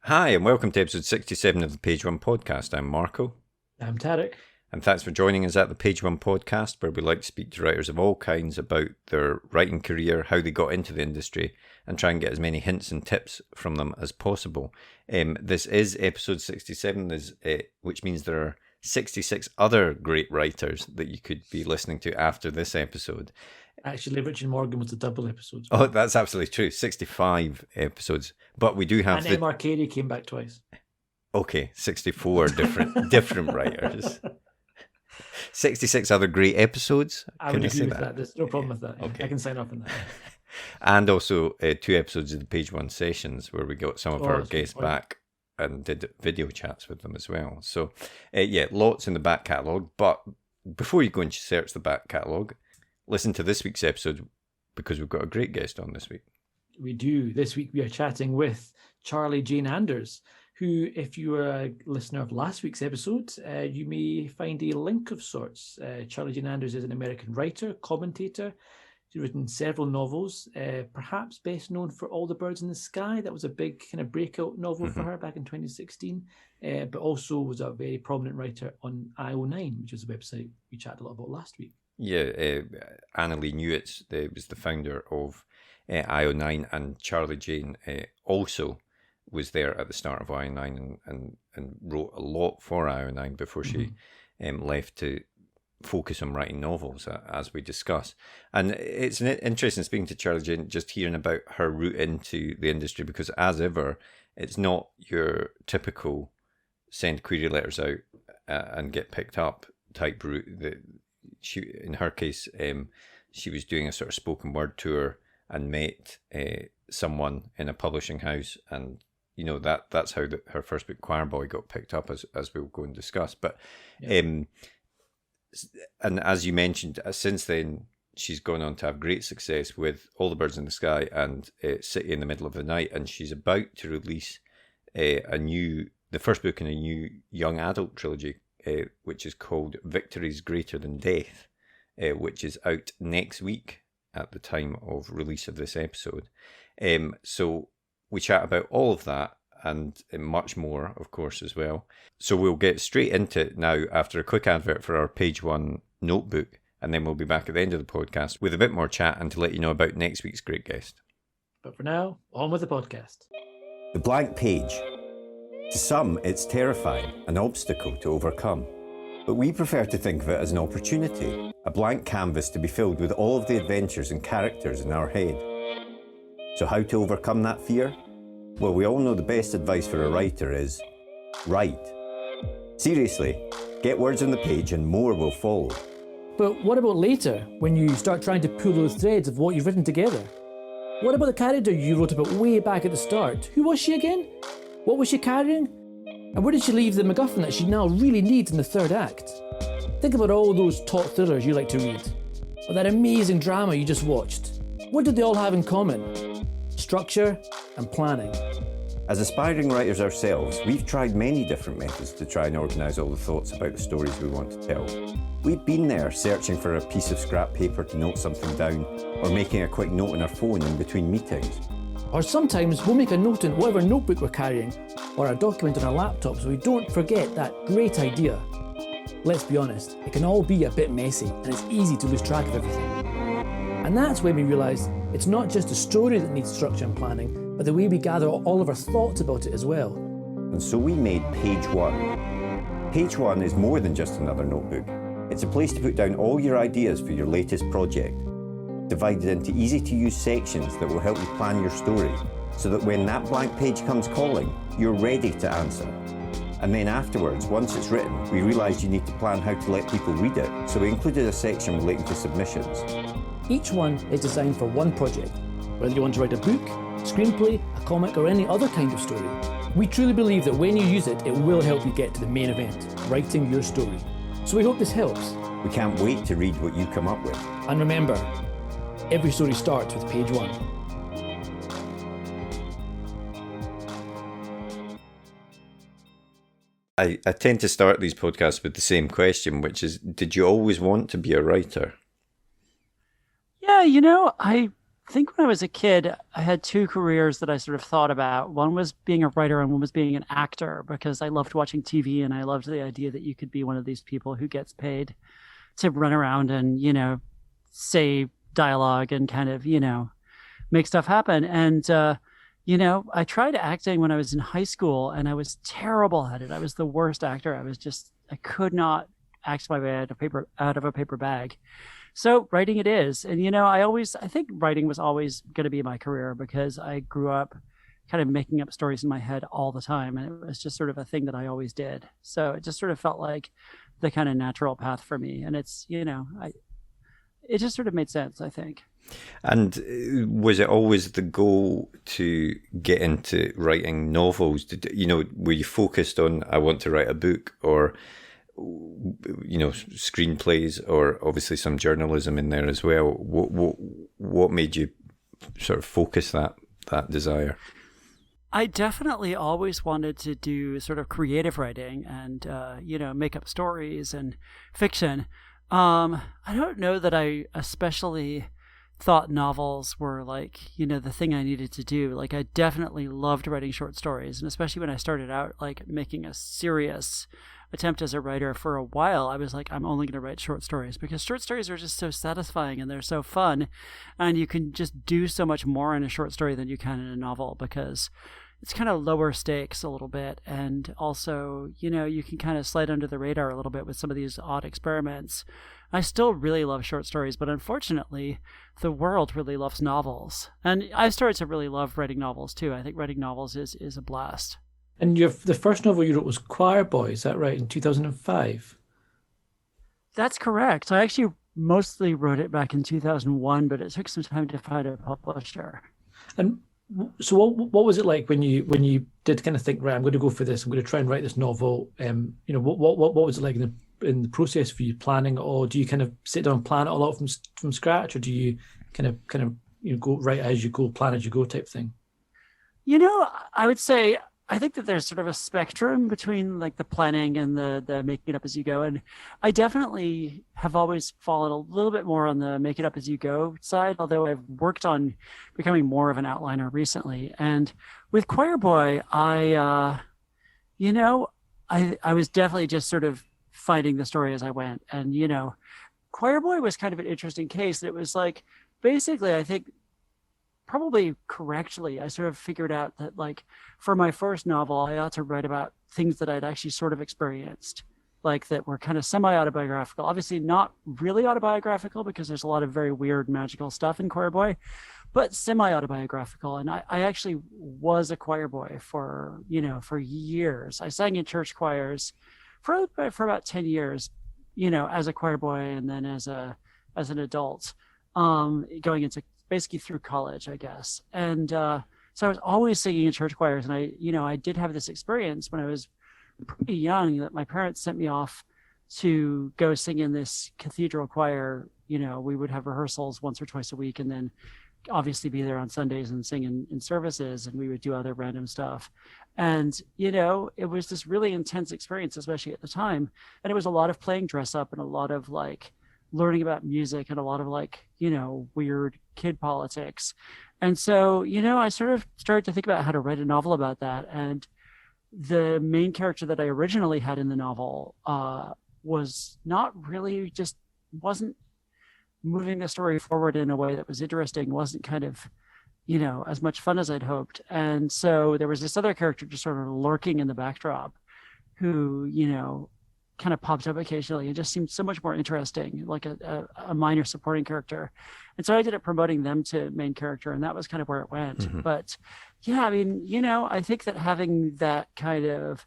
Hi, and welcome to episode 67 of the Page One podcast. I'm Marco. I'm Tarek. And thanks for joining us at the Page One podcast, where we like to speak to writers of all kinds about their writing career, how they got into the industry, and try and get as many hints and tips from them as possible. This is episode 67, which means there are 66 other great writers that you could be listening to after this episode. Actually, Richard Morgan was a double episode. Oh, that's absolutely true. 65 episodes. But we do have... And M.R. Carey came back twice. Okay, 64 different writers. 66 other great episodes. I would agree with that. There's no problem with that. Okay. I can sign up on that. And also 2 episodes of the Page One sessions where we got some of our guests back and did video chats with them as well. So, lots in the back catalogue. But before you go and search the back catalogue, listen to this week's episode because we've got a great guest on this week. We do. This week we are chatting with Charlie Jane Anders, who, if you were a listener of last week's episode, you may find a link of sorts. Charlie Jane Anders is an American writer, commentator. She's written several novels, perhaps best known for All the Birds in the Sky. That was a big kind of breakout novel for her back in 2016, but also was a very prominent writer on IO9, which is a website we chatted a lot about last week. Yeah, Annalee Newitz was the founder of IO9, and Charlie Jane also was there at the start of IO9 and wrote a lot for IO9 before she left to focus on writing novels, as we discuss. And it's interesting speaking to Charlie Jane, just hearing about her route into the industry, because as ever, it's not your typical send query letters out and get picked up type route. She, in her case, she was doing a sort of spoken word tour and met someone in a publishing house, and that's how her first book Choirboy got picked up, as we'll go and discuss. But and as you mentioned, since then she's gone on to have great success with All the Birds in the Sky and City in the Middle of the Night, and she's about to release the first book in a new young adult trilogy, which is called Victories Greater Than Death, which is out next week at the time of release of this episode. So we chat about all of that and much more, of course, as well. So we'll get straight into it now after a quick advert for our Page One notebook, and then we'll be back at the end of the podcast with a bit more chat and to let you know about next week's great guest. But for now, on with the podcast. The blank page. To some, it's terrifying, an obstacle to overcome. But we prefer to think of it as an opportunity, a blank canvas to be filled with all of the adventures and characters in our head. So how to overcome that fear? Well, we all know the best advice for a writer is write. Seriously, get words on the page and more will follow. But what about later, when you start trying to pull those threads of what you've written together? What about the character you wrote about way back at the start? Who was she again? What was she carrying? And where did she leave the MacGuffin that she now really needs in the third act? Think about all those top thrillers you like to read, or that amazing drama you just watched. What did they all have in common? Structure and planning. As aspiring writers ourselves, we've tried many different methods to try and organise all the thoughts about the stories we want to tell. We've been there searching for a piece of scrap paper to note something down, or making a quick note on our phone in between meetings. Or sometimes we'll make a note in whatever notebook we're carrying, or a document on our laptop so we don't forget that great idea. Let's be honest, it can all be a bit messy and it's easy to lose track of everything. And that's when we realise it's not just the story that needs structure and planning, but the way we gather all of our thoughts about it as well. And so we made Page One. Page One is more than just another notebook. It's a place to put down all your ideas for your latest project, divided into easy-to-use sections that will help you plan your story, so that when that blank page comes calling, you're ready to answer. And then afterwards, once it's written, we realised you need to plan how to let people read it, so we included a section relating to submissions. Each one is designed for one project, whether you want to write a book, screenplay, a comic, or any other kind of story. We truly believe that when you use it, it will help you get to the main event, writing your story. So we hope this helps. We can't wait to read what you come up with. And remember, every story starts with Page One. I tend to start these podcasts with the same question, which is, did you always want to be a writer? Yeah, I think when I was a kid, I had two careers that I sort of thought about. One was being a writer and one was being an actor, because I loved watching TV and I loved the idea that you could be one of these people who gets paid to run around and, say dialogue and kind of, make stuff happen. And, I tried acting when I was in high school and I was terrible at it. I was the worst actor. I could not act my way out of a paper bag. So writing it is. And, I think writing was always going to be my career, because I grew up kind of making up stories in my head all the time. And it was just sort of a thing that I always did. So it just sort of felt like the kind of natural path for me. And it's, it just sort of made sense, I think. And was it always the goal to get into writing novels? Were you focused on, I want to write a book, or, screenplays, or obviously some journalism in there as well? What made you sort of focus that desire? I definitely always wanted to do sort of creative writing and, make up stories and fiction. I don't know that I especially thought novels were like, the thing I needed to do. Like, I definitely loved writing short stories. And especially when I started out, like, making a serious attempt as a writer for a while, I was like, I'm only going to write short stories, because short stories are just so satisfying and they're so fun. And you can just do so much more in a short story than you can in a novel, because it's kind of lower stakes a little bit. And also, you can kind of slide under the radar a little bit with some of these odd experiments. I still really love short stories, but unfortunately, the world really loves novels. And I've started to really love writing novels too. I think writing novels is a blast. And the first novel you wrote was Choir Boy, is that right, in 2005? That's correct. I actually mostly wrote it back in 2001, but it took some time to find a publisher. And so what was it like when you did kind of think, right, I'm going to go for this, I'm going to try and write this novel? What was it like in the process for you planning it all? Do you kind of sit down and plan it all out from scratch, or do you kind of go right as you go, plan as you go type thing? I would say I think that there's sort of a spectrum between like the planning and the making it up as you go. And I definitely have always fallen a little bit more on the make it up as you go side, although I've worked on becoming more of an outliner recently. And with Choir Boy, I was definitely just sort of finding the story as I went. And, Choir Boy was kind of an interesting case. It was like, basically, I think probably correctly, I sort of figured out that, like, for my first novel, I ought to write about things that I'd actually sort of experienced, like that were kind of semi-autobiographical. Obviously not really autobiographical, because there's a lot of very weird magical stuff in Choir Boy, but semi-autobiographical. And I actually was a choir boy for years. I sang in church choirs for about 10 years, as a choir boy, and then as an adult, going into basically through college, I guess. And so I was always singing in church choirs. And I did have this experience when I was pretty young that my parents sent me off to go sing in this cathedral choir. We would have rehearsals once or twice a week, and then obviously be there on Sundays and sing in services, and we would do other random stuff. And, it was this really intense experience, especially at the time. And it was a lot of playing dress up and a lot of like learning about music and a lot of like, weird kid politics. And so, I sort of started to think about how to write a novel about that. And the main character that I originally had in the novel was not really, just wasn't moving the story forward in a way that was interesting, wasn't kind of, as much fun as I'd hoped. And so there was this other character just sort of lurking in the backdrop who, kind of popped up occasionally and just seemed so much more interesting, like a minor supporting character. And so I ended up promoting them to main character, and that was kind of where it went. Mm-hmm. But yeah, I mean, I think that having that kind of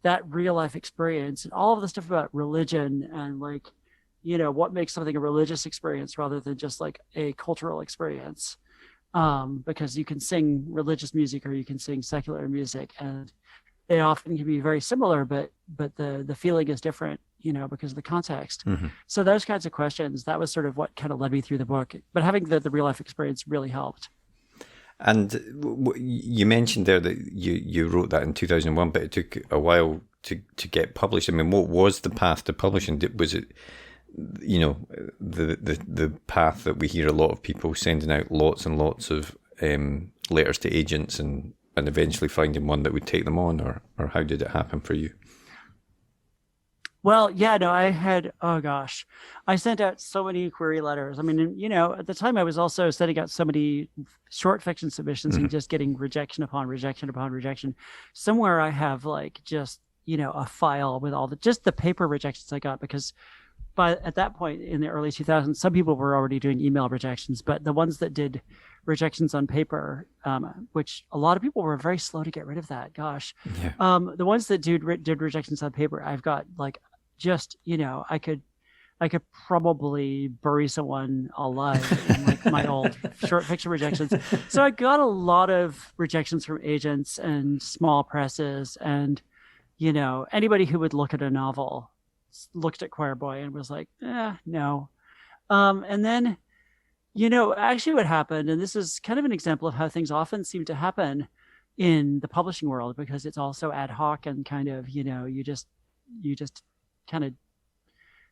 that real life experience and all of the stuff about religion and like, what makes something a religious experience rather than just like a cultural experience, because you can sing religious music or you can sing secular music, and they often can be very similar, but the feeling is different, because of the context. Mm-hmm. So those kinds of questions, that was sort of what kind of led me through the book. But having the real life experience really helped. And you mentioned there that you wrote that in 2001, but it took a while to get published? I mean, what was the path to publishing? Was it, you know, the path that we hear a lot of people sending out lots and lots of letters to agents and eventually finding one that would take them on, or how did it happen for you? Well, yeah, no, I sent out so many inquiry letters. I mean, you know, at the time I was also sending out so many short fiction submissions and just getting rejection upon rejection upon rejection. Somewhere I have like just, you know, a file with all just the paper rejections I got, because at that point in the early 2000s, some people were already doing email rejections, but the ones that did rejections on paper, which a lot of people were very slow to get rid of that. Gosh, the ones that did rejections on paper, I've got like, just, you know, I could probably bury someone alive in like my old short fiction rejections. So I got a lot of rejections from agents and small presses, and, you know, anybody who would look at a novel looked at Choir Boy and was like, no. And then, you know, actually what happened, and this is kind of an example of how things often seem to happen in the publishing world, because it's also ad hoc and kind of, you know, you just kind of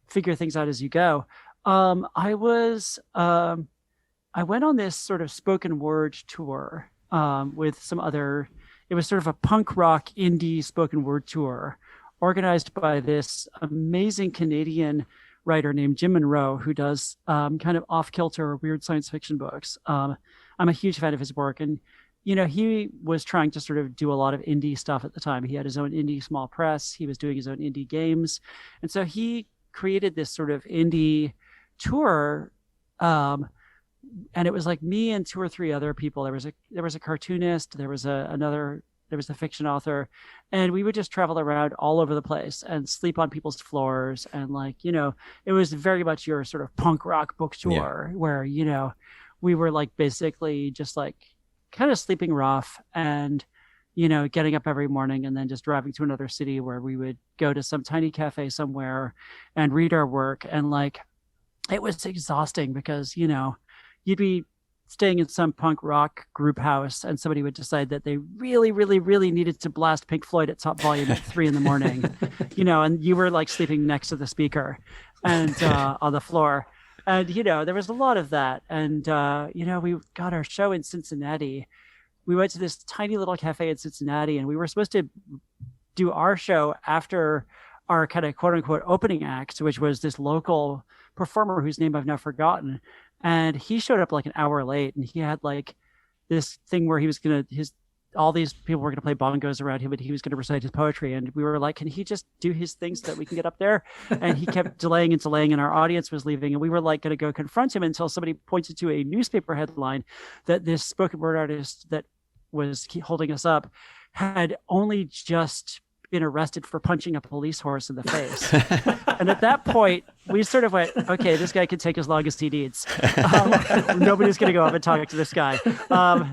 figure things out as you go. I went on this sort of spoken word tour with some other, it was sort of a punk rock indie spoken word tour organized by this amazing Canadian writer named Jim Monroe, who does kind of off-kilter weird science fiction books. I'm a huge fan of his work, and you know, he was trying to sort of do a lot of indie stuff at the time. He had his own indie small press. He was doing his own indie games. And so he created this sort of indie tour. And it was like me and two or three other people. There was a cartoonist, there was a fiction author, and we would just travel around all over the place and sleep on people's floors. And like, you know, it was very much your sort of punk rock book tour where, you know, we were like basically just like kind of sleeping rough and, you know, getting up every morning and then just driving to another city where we would go to some tiny cafe somewhere and read our work. And like, it was exhausting because, you know, you'd be staying in some punk rock group house and somebody would decide that they really, really, really needed to blast Pink Floyd at top volume at 3 a.m, you know, and you were like sleeping next to the speaker and on the floor. And, you know, there was a lot of that. And, you know, we got our show in Cincinnati. We went to this tiny little cafe in Cincinnati, and we were supposed to do our show after our kind of quote unquote opening act, which was this local performer whose name I've now forgotten. And he showed up like an hour late, and he had like this thing where he was going to, all these people were going to play bongos around him, and he was going to recite his poetry. And we were like, can he just do his things so that we can get up there? And he kept delaying and delaying, and our audience was leaving. And we were like going to go confront him until somebody pointed to a newspaper headline that this spoken word artist that was holding us up had only just been arrested for punching a police horse in the face. And at that point, we sort of went, okay, this guy can take as long as he needs. Nobody's going to go up and talk to this guy.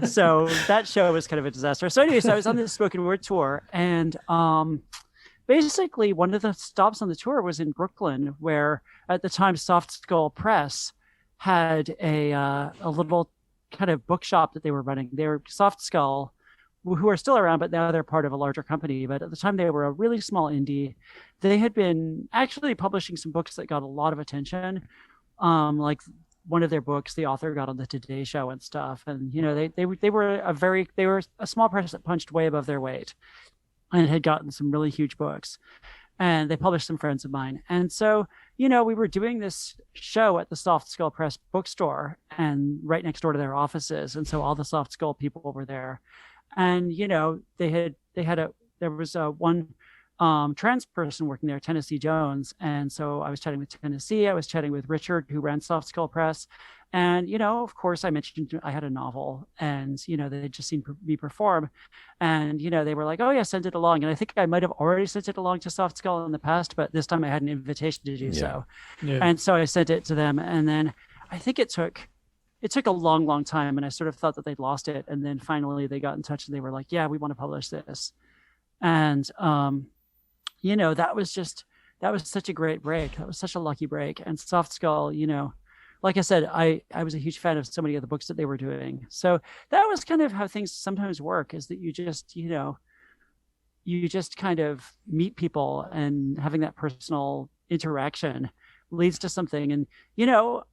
So that show was kind of a disaster. So anyway, so I was on this spoken word tour, and basically one of the stops on the tour was in Brooklyn, where at the time Soft Skull Press had a little kind of bookshop that they were running. They were Soft Skull, who are still around, but now they're part of a larger company. But at the time, they were a really small indie. They had been actually publishing some books that got a lot of attention. Like one of their books, the author got on the Today Show and stuff. And, you know, they were a small press that punched way above their weight and had gotten some really huge books. And they published some friends of mine. And so, you know, we were doing this show at the Soft Skull Press bookstore and right next door to their offices. And so all the Soft Skull people were there. And, you know, there was one trans person working there, Tennessee Jones. And so I was chatting with Tennessee. I was chatting with Richard, who ran Soft Skull Press. And, you know, of course, I mentioned I had a novel, and, you know, they had just seen me perform. And, you know, they were like, oh, yeah, send it along. And I think I might have already sent it along to Soft Skull in the past, but this time I had an invitation to do so. Yeah. And so I sent it to them. And then I think it took a long, long time, and I sort of thought that they'd lost it. And then finally they got in touch and they were like, yeah, we want to publish this. And, you know, that was such a great break. That was such a lucky break. And Soft Skull, you know, like I said, I was a huge fan of so many of the books that they were doing. So that was kind of how things sometimes work, is that you just, you know, you just kind of meet people, and having that personal interaction leads to something. And, you know,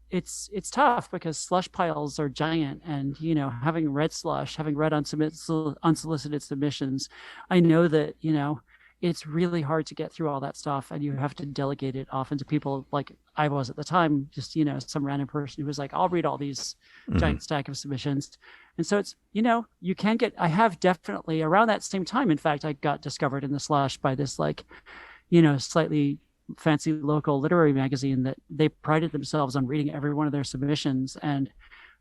it's tough because slush piles are giant. And, you know, having read slush, having read unsolicited submissions, I know that, you know, it's really hard to get through all that stuff, and you have to delegate it often to people like I was at the time, just, you know, some random person who was like, I'll read all these giant stack of submissions. And so it's, you know, you can get, I have definitely around that same time, in fact, I got discovered in the slush by this, like, you know, slightly fancy local literary magazine that they prided themselves on reading every one of their submissions, and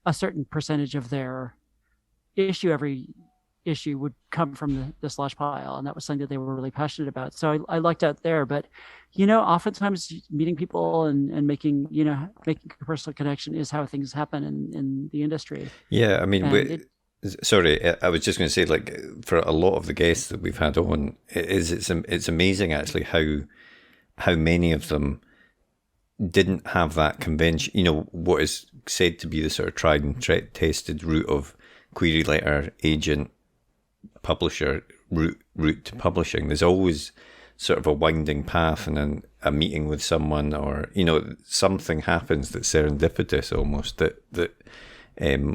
a certain percentage of their every issue would come from the slush pile, and that was something that they were really passionate about. So I lucked out there. But, you know, oftentimes meeting people and making a personal connection is how things happen in the industry. Yeah, I mean, sorry, I was just going to say, like, for a lot of the guests that we've had on, it's amazing actually how many of them didn't have that convention, you know, what is said to be the sort of tried and tested route of query letter, agent, publisher, route to publishing. There's always sort of a winding path, and then a meeting with someone, or, you know, something happens that's serendipitous almost that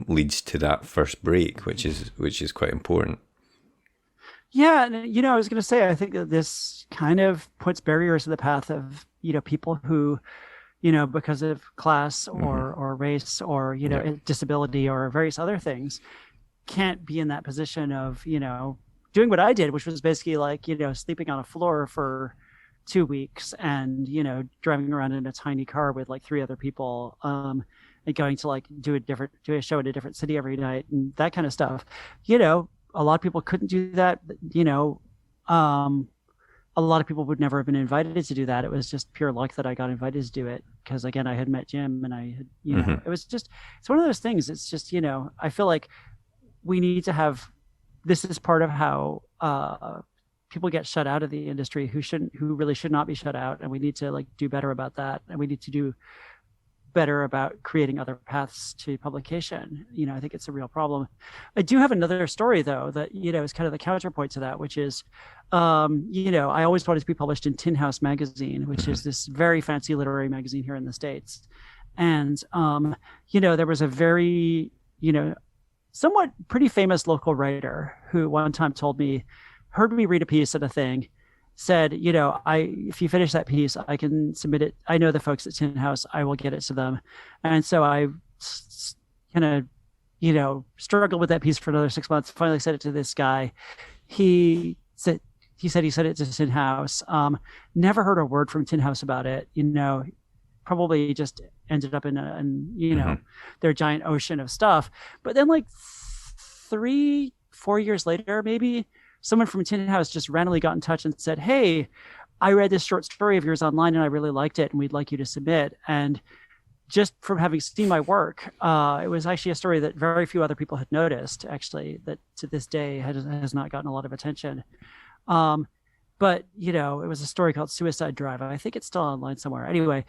leads to that first break, which is quite important. Yeah, and, you know, I was going to say, I think that this kind of puts barriers in the path of, you know, people who, you know, because of class or race or, you know, disability or various other things, can't be in that position of, you know, doing what I did, which was basically like, you know, sleeping on a floor for 2 weeks and, you know, driving around in a tiny car with like 3 other people, and going to like do a show in a different city every night and that kind of stuff. You know, a lot of people couldn't do that. You know, a lot of people would never have been invited to do that. It was just pure luck that I got invited to do it, because again, I had met Jim, and I had, you know, it was just, it's one of those things. It's just, you know, I feel like we need to have, this is part of how people get shut out of the industry who really should not be shut out. And we need to like do better about that. And we need to do better about creating other paths to publication. You know, I think it's a real problem. I do have another story though, that, you know, is kind of the counterpoint to that, which is, you know, I always wanted to be published in Tin House magazine, which is this very fancy literary magazine here in the States. And, you know, there was a very, you know, somewhat pretty famous local writer who one time heard me read a piece at a thing, said, you know, if you finish that piece, I can submit it. I know the folks at Tin House, I will get it to them. And so I kind of, you know, struggled with that piece for another 6 months, finally sent it to this guy. He said he sent it to Tin House. Never heard a word from Tin House about it, you know, probably just ended up in you know, their giant ocean of stuff. But then like 3-4 years later, maybe, someone from Tin House just randomly got in touch and said, hey, I read this short story of yours online and I really liked it and we'd like you to submit. And just from having seen my work, it was actually a story that very few other people had noticed, actually, that to this day has not gotten a lot of attention. But, you know, it was a story called Suicide Drive. I think it's still online somewhere. Anyway,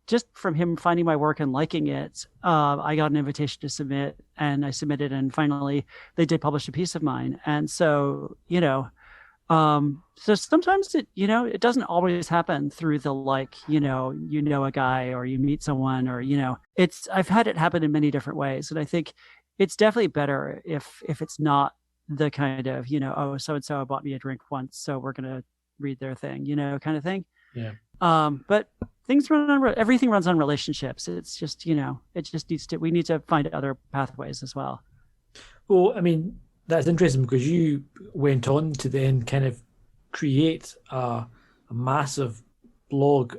just from him finding my work and liking it, I got an invitation to submit, and I submitted, and finally they did publish a piece of mine. And so, you know, so sometimes it, you know, it doesn't always happen through the, like, you know, a guy or you meet someone, or, you know, I've had it happen in many different ways. And I think it's definitely better if it's not the kind of, you know, oh, so-and-so bought me a drink once, so we're going to read their thing, you know, kind of thing. Yeah. But everything runs on relationships. It's just, you know, it just we need to find other pathways as well. Well, I mean, that's interesting because you went on to then kind of create a massive blog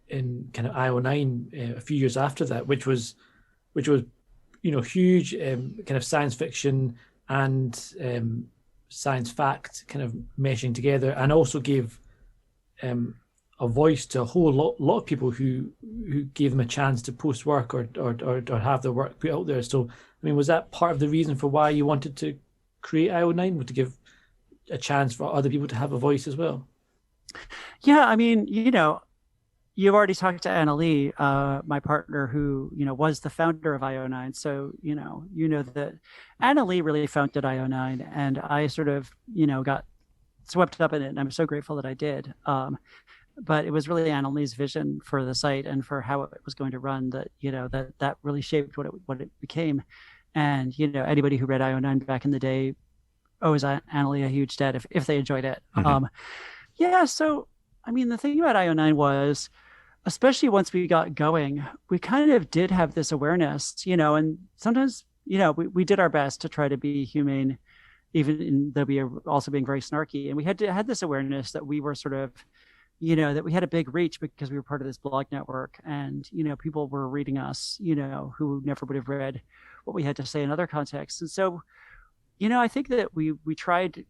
in kind of IO9 a few years after that, which was, you know, huge, kind of science fiction and science fact kind of meshing together, and also gave a voice to a whole lot of people who gave them a chance to post work or have their work put out there. So, I mean, was that part of the reason for why you wanted to create IO9, to give a chance for other people to have a voice as well? Yeah, I mean, you know, you've already talked to Annalee, my partner, who was the founder of IO9. So that Annalee really founded IO9, and I sort of got swept up in it, and I'm so grateful that I did. But it was really Annalee's vision for the site and for how it was going to run that really shaped what it became. And anybody who read IO9 back in the day owes Annalee a huge debt if they enjoyed it. Mm-hmm. So I mean, the thing about IO9 was, especially once we got going, we kind of did have this awareness, and sometimes, we did our best to try to be humane, even though we were also being very snarky. And we had this awareness that we were sort of, that we had a big reach because we were part of this blog network, and, people were reading us, who never would have read what we had to say in other contexts. And so, I think that we tried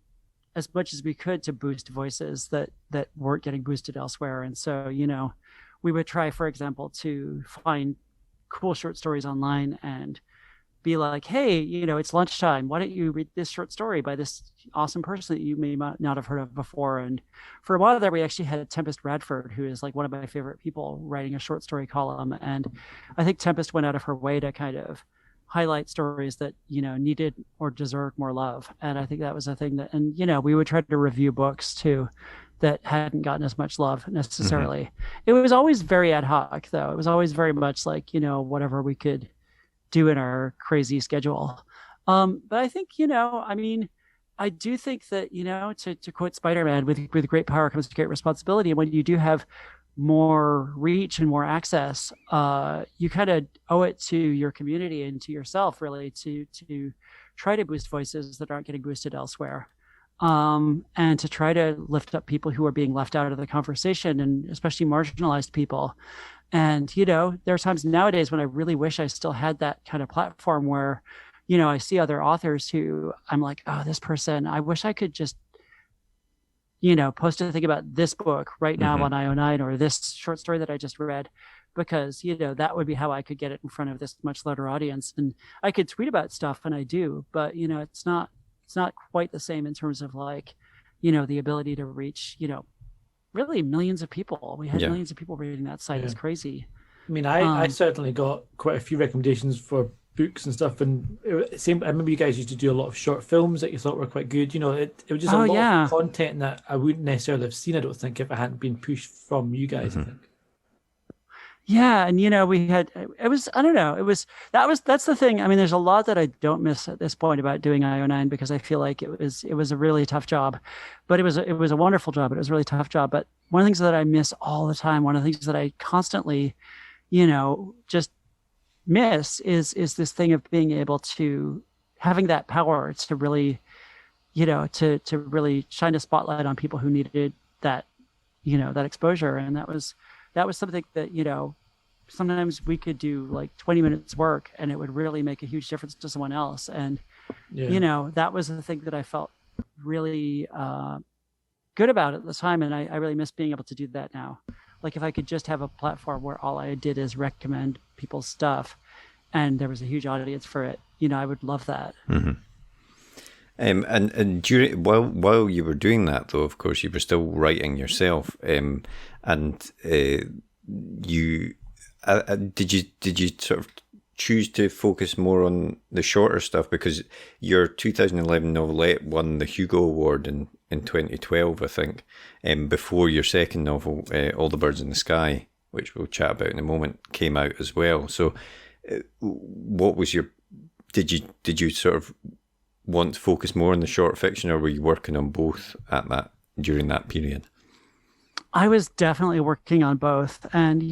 as much as we could to boost voices that weren't getting boosted elsewhere. And so, we would try, for example, to find cool short stories online and be like, hey, it's lunchtime. Why don't you read this short story by this awesome person that you may not have heard of before? And for a while there, we actually had Tempest Radford, who is like one of my favorite people, writing a short story column. And I think Tempest went out of her way to kind of highlight stories that, needed or deserved more love. And I think that was a thing that, and, we would try to review books too that hadn't gotten as much love necessarily. Mm-hmm. It was always very ad hoc, though. It was always very much like, whatever we could do in our crazy schedule. But I think, I do think that, to quote Spider-Man, with great power comes great responsibility. And when you do have more reach and more access, you kind of owe it to your community and to yourself, really, to try to boost voices that aren't getting boosted elsewhere, and to try to lift up people who are being left out of the conversation, and especially marginalized people. And there are times nowadays when I really wish I still had that kind of platform where I see other authors who I'm like, oh, this person, I wish I could just post a thing about this book right now on IO9, or this short story that I just read, because, that would be how I could get it in front of this much larger audience. And I could tweet about stuff, and I do, but, it's not quite the same in terms of like, the ability to reach, really millions of people. We had millions of people reading that site. It's crazy. I mean, I certainly got quite a few recommendations for books and stuff, and I remember you guys used to do a lot of short films that you thought were quite good. It was just a lot of content that I wouldn't necessarily have seen, I don't think, if it hadn't been pushed from you guys. I think. Yeah, and we had, it was, I don't know, that's the thing. I mean, there's a lot that I don't miss at this point about doing IO9, because I feel like it was a really tough job, but it was a wonderful job. It was a really tough job. But one of the things that I miss all the time, one of the things that I constantly, just miss is this thing of being able to having that power to really, to really shine a spotlight on people who needed that, that exposure. And that was something that, sometimes we could do like 20 minutes work and it would really make a huge difference to someone else. And, that was the thing that I felt really good about at the time. And I really miss being able to do that now. Like if I could just have a platform where all I did is recommend people's stuff and there was a huge audience for it, I would love that. Mm-hmm. And during while you were doing that, though, of course, you were still writing yourself. You did you sort of choose to focus more on the shorter stuff, because your 2011 novelette won the Hugo Award in 2012, I think, before your second novel, All the Birds in the Sky, which we'll chat about in a moment, came out as well. So, what was your? Did you sort of want to focus more on the short fiction, or were you working on both during that period? I was definitely working on both. And,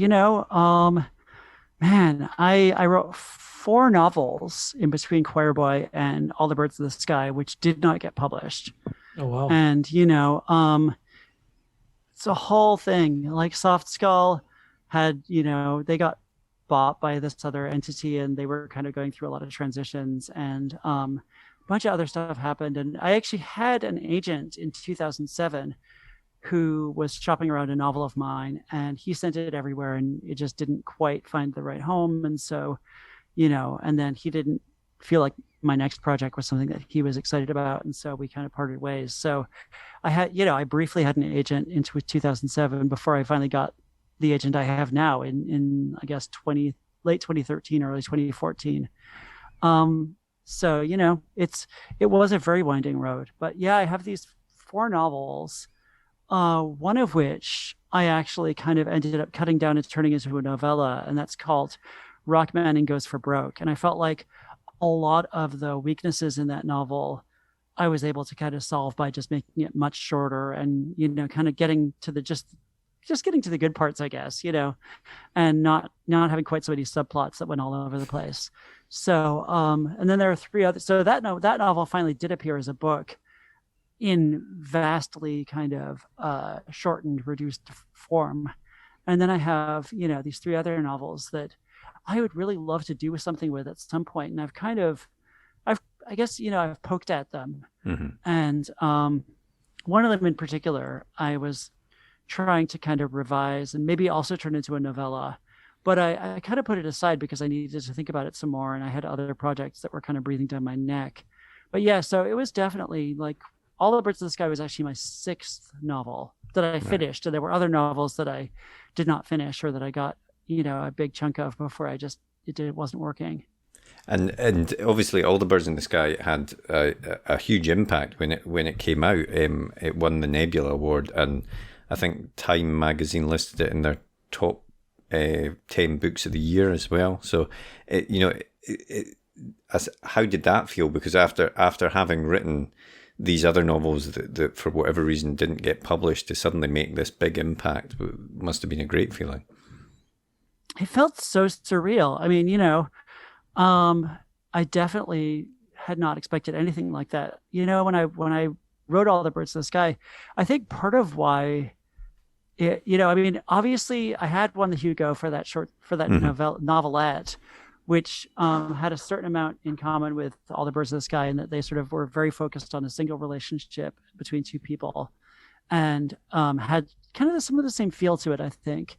I wrote 4 novels in between Choir Boy and All the Birds in the Sky, which did not get published. Oh, wow. And, it's a whole thing. Like Soft Skull had, they got bought by this other entity and they were kind of going through a lot of transitions, and a bunch of other stuff happened. And I actually had an agent in 2007 who was shopping around a novel of mine, and he sent it everywhere and it just didn't quite find the right home. And so, and then he didn't feel like my next project was something that he was excited about. And so we kind of parted ways. So I had, I briefly had an agent into 2007 before I finally got the agent I have now in I guess late 2013, early 2014. So, you know, it was a very winding road. But yeah, I have these 4 novels, one of which I actually kind of ended up cutting down and turning into a novella, and that's called Rockman and Goes for Broke. And I felt like a lot of the weaknesses in that novel I was able to kind of solve by just making it much shorter and, you know, kind of getting to the just getting to the good parts, I guess, you know, and not having quite so many subplots that went all over the place. So, and then there are 3 others. So that novel finally did appear as a book in vastly kind of shortened, reduced form. And then I have, you know, these 3 other novels that I would really love to do something with at some point. And I guess, you know, I've poked at them. Mm-hmm. And one of them in particular, I was trying to kind of revise and maybe also turn into a novella. But I kind of put it aside because I needed to think about it some more. And I had other projects that were kind of breathing down my neck. But yeah, so it was definitely like All the Birds in the Sky was actually my 6th novel that I finished. And there were other novels that I did not finish or that I got, you know, a big chunk of before it wasn't working. And obviously, All the Birds in the Sky had a huge impact when it came out. It won the Nebula Award, and I think Time magazine listed it in their top 10 books of the year as well. So, how did that feel? Because after having written these other novels that for whatever reason didn't get published, to suddenly make this big impact must have been a great feeling. It felt so surreal. I mean, you know, I definitely had not expected anything like that. You know, when I wrote All the Birds in the Sky, I think part of why it, you know, I mean, obviously I had won the Hugo for that novelette, which had a certain amount in common with All the Birds in the Sky, in that they sort of were very focused on a single relationship between 2 people, and had kind of some of the same feel to it, I think.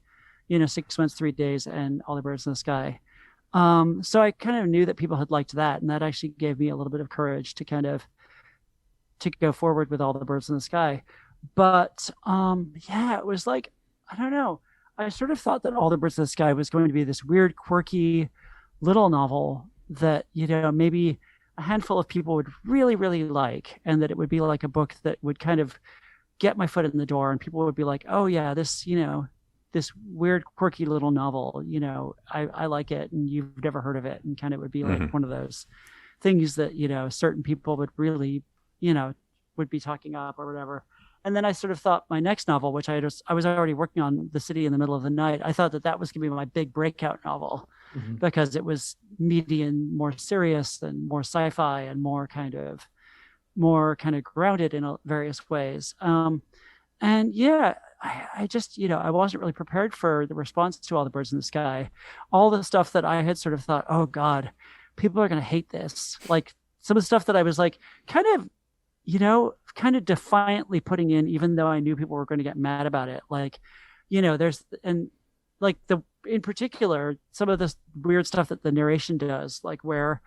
You know, 6 Months, 3 Days and All the Birds in the Sky. So I kind of knew that people had liked that, and that actually gave me a little bit of courage to kind of to go forward with All the Birds in the Sky. But yeah, it was like, I don't know. I sort of thought that All the Birds in the Sky was going to be this weird, quirky little novel that, you know, maybe a handful of people would really, really like, and that it would be like a book that would kind of get my foot in the door, and people would be like, oh yeah, this, you know, this weird, quirky little novel, you know, I like it, and you've never heard of it. And kind of would be like one of those things that, you know, certain people would really, you know, would be talking up or whatever. And then I sort of thought my next novel, which I was already working on, The City in the Middle of the Night, I thought that was going to be my big breakout novel, because it was meaty and more serious and more sci-fi and more kind of grounded in various ways. And yeah, I just, you know, I wasn't really prepared for the response to All the Birds in the Sky. All the stuff that I had sort of thought, oh God, people are going to hate this. Like some of the stuff that I was like, kind of, you know, kind of defiantly putting in, even though I knew people were going to get mad about it. Like, you know, in particular, some of this weird stuff that the narration does, like where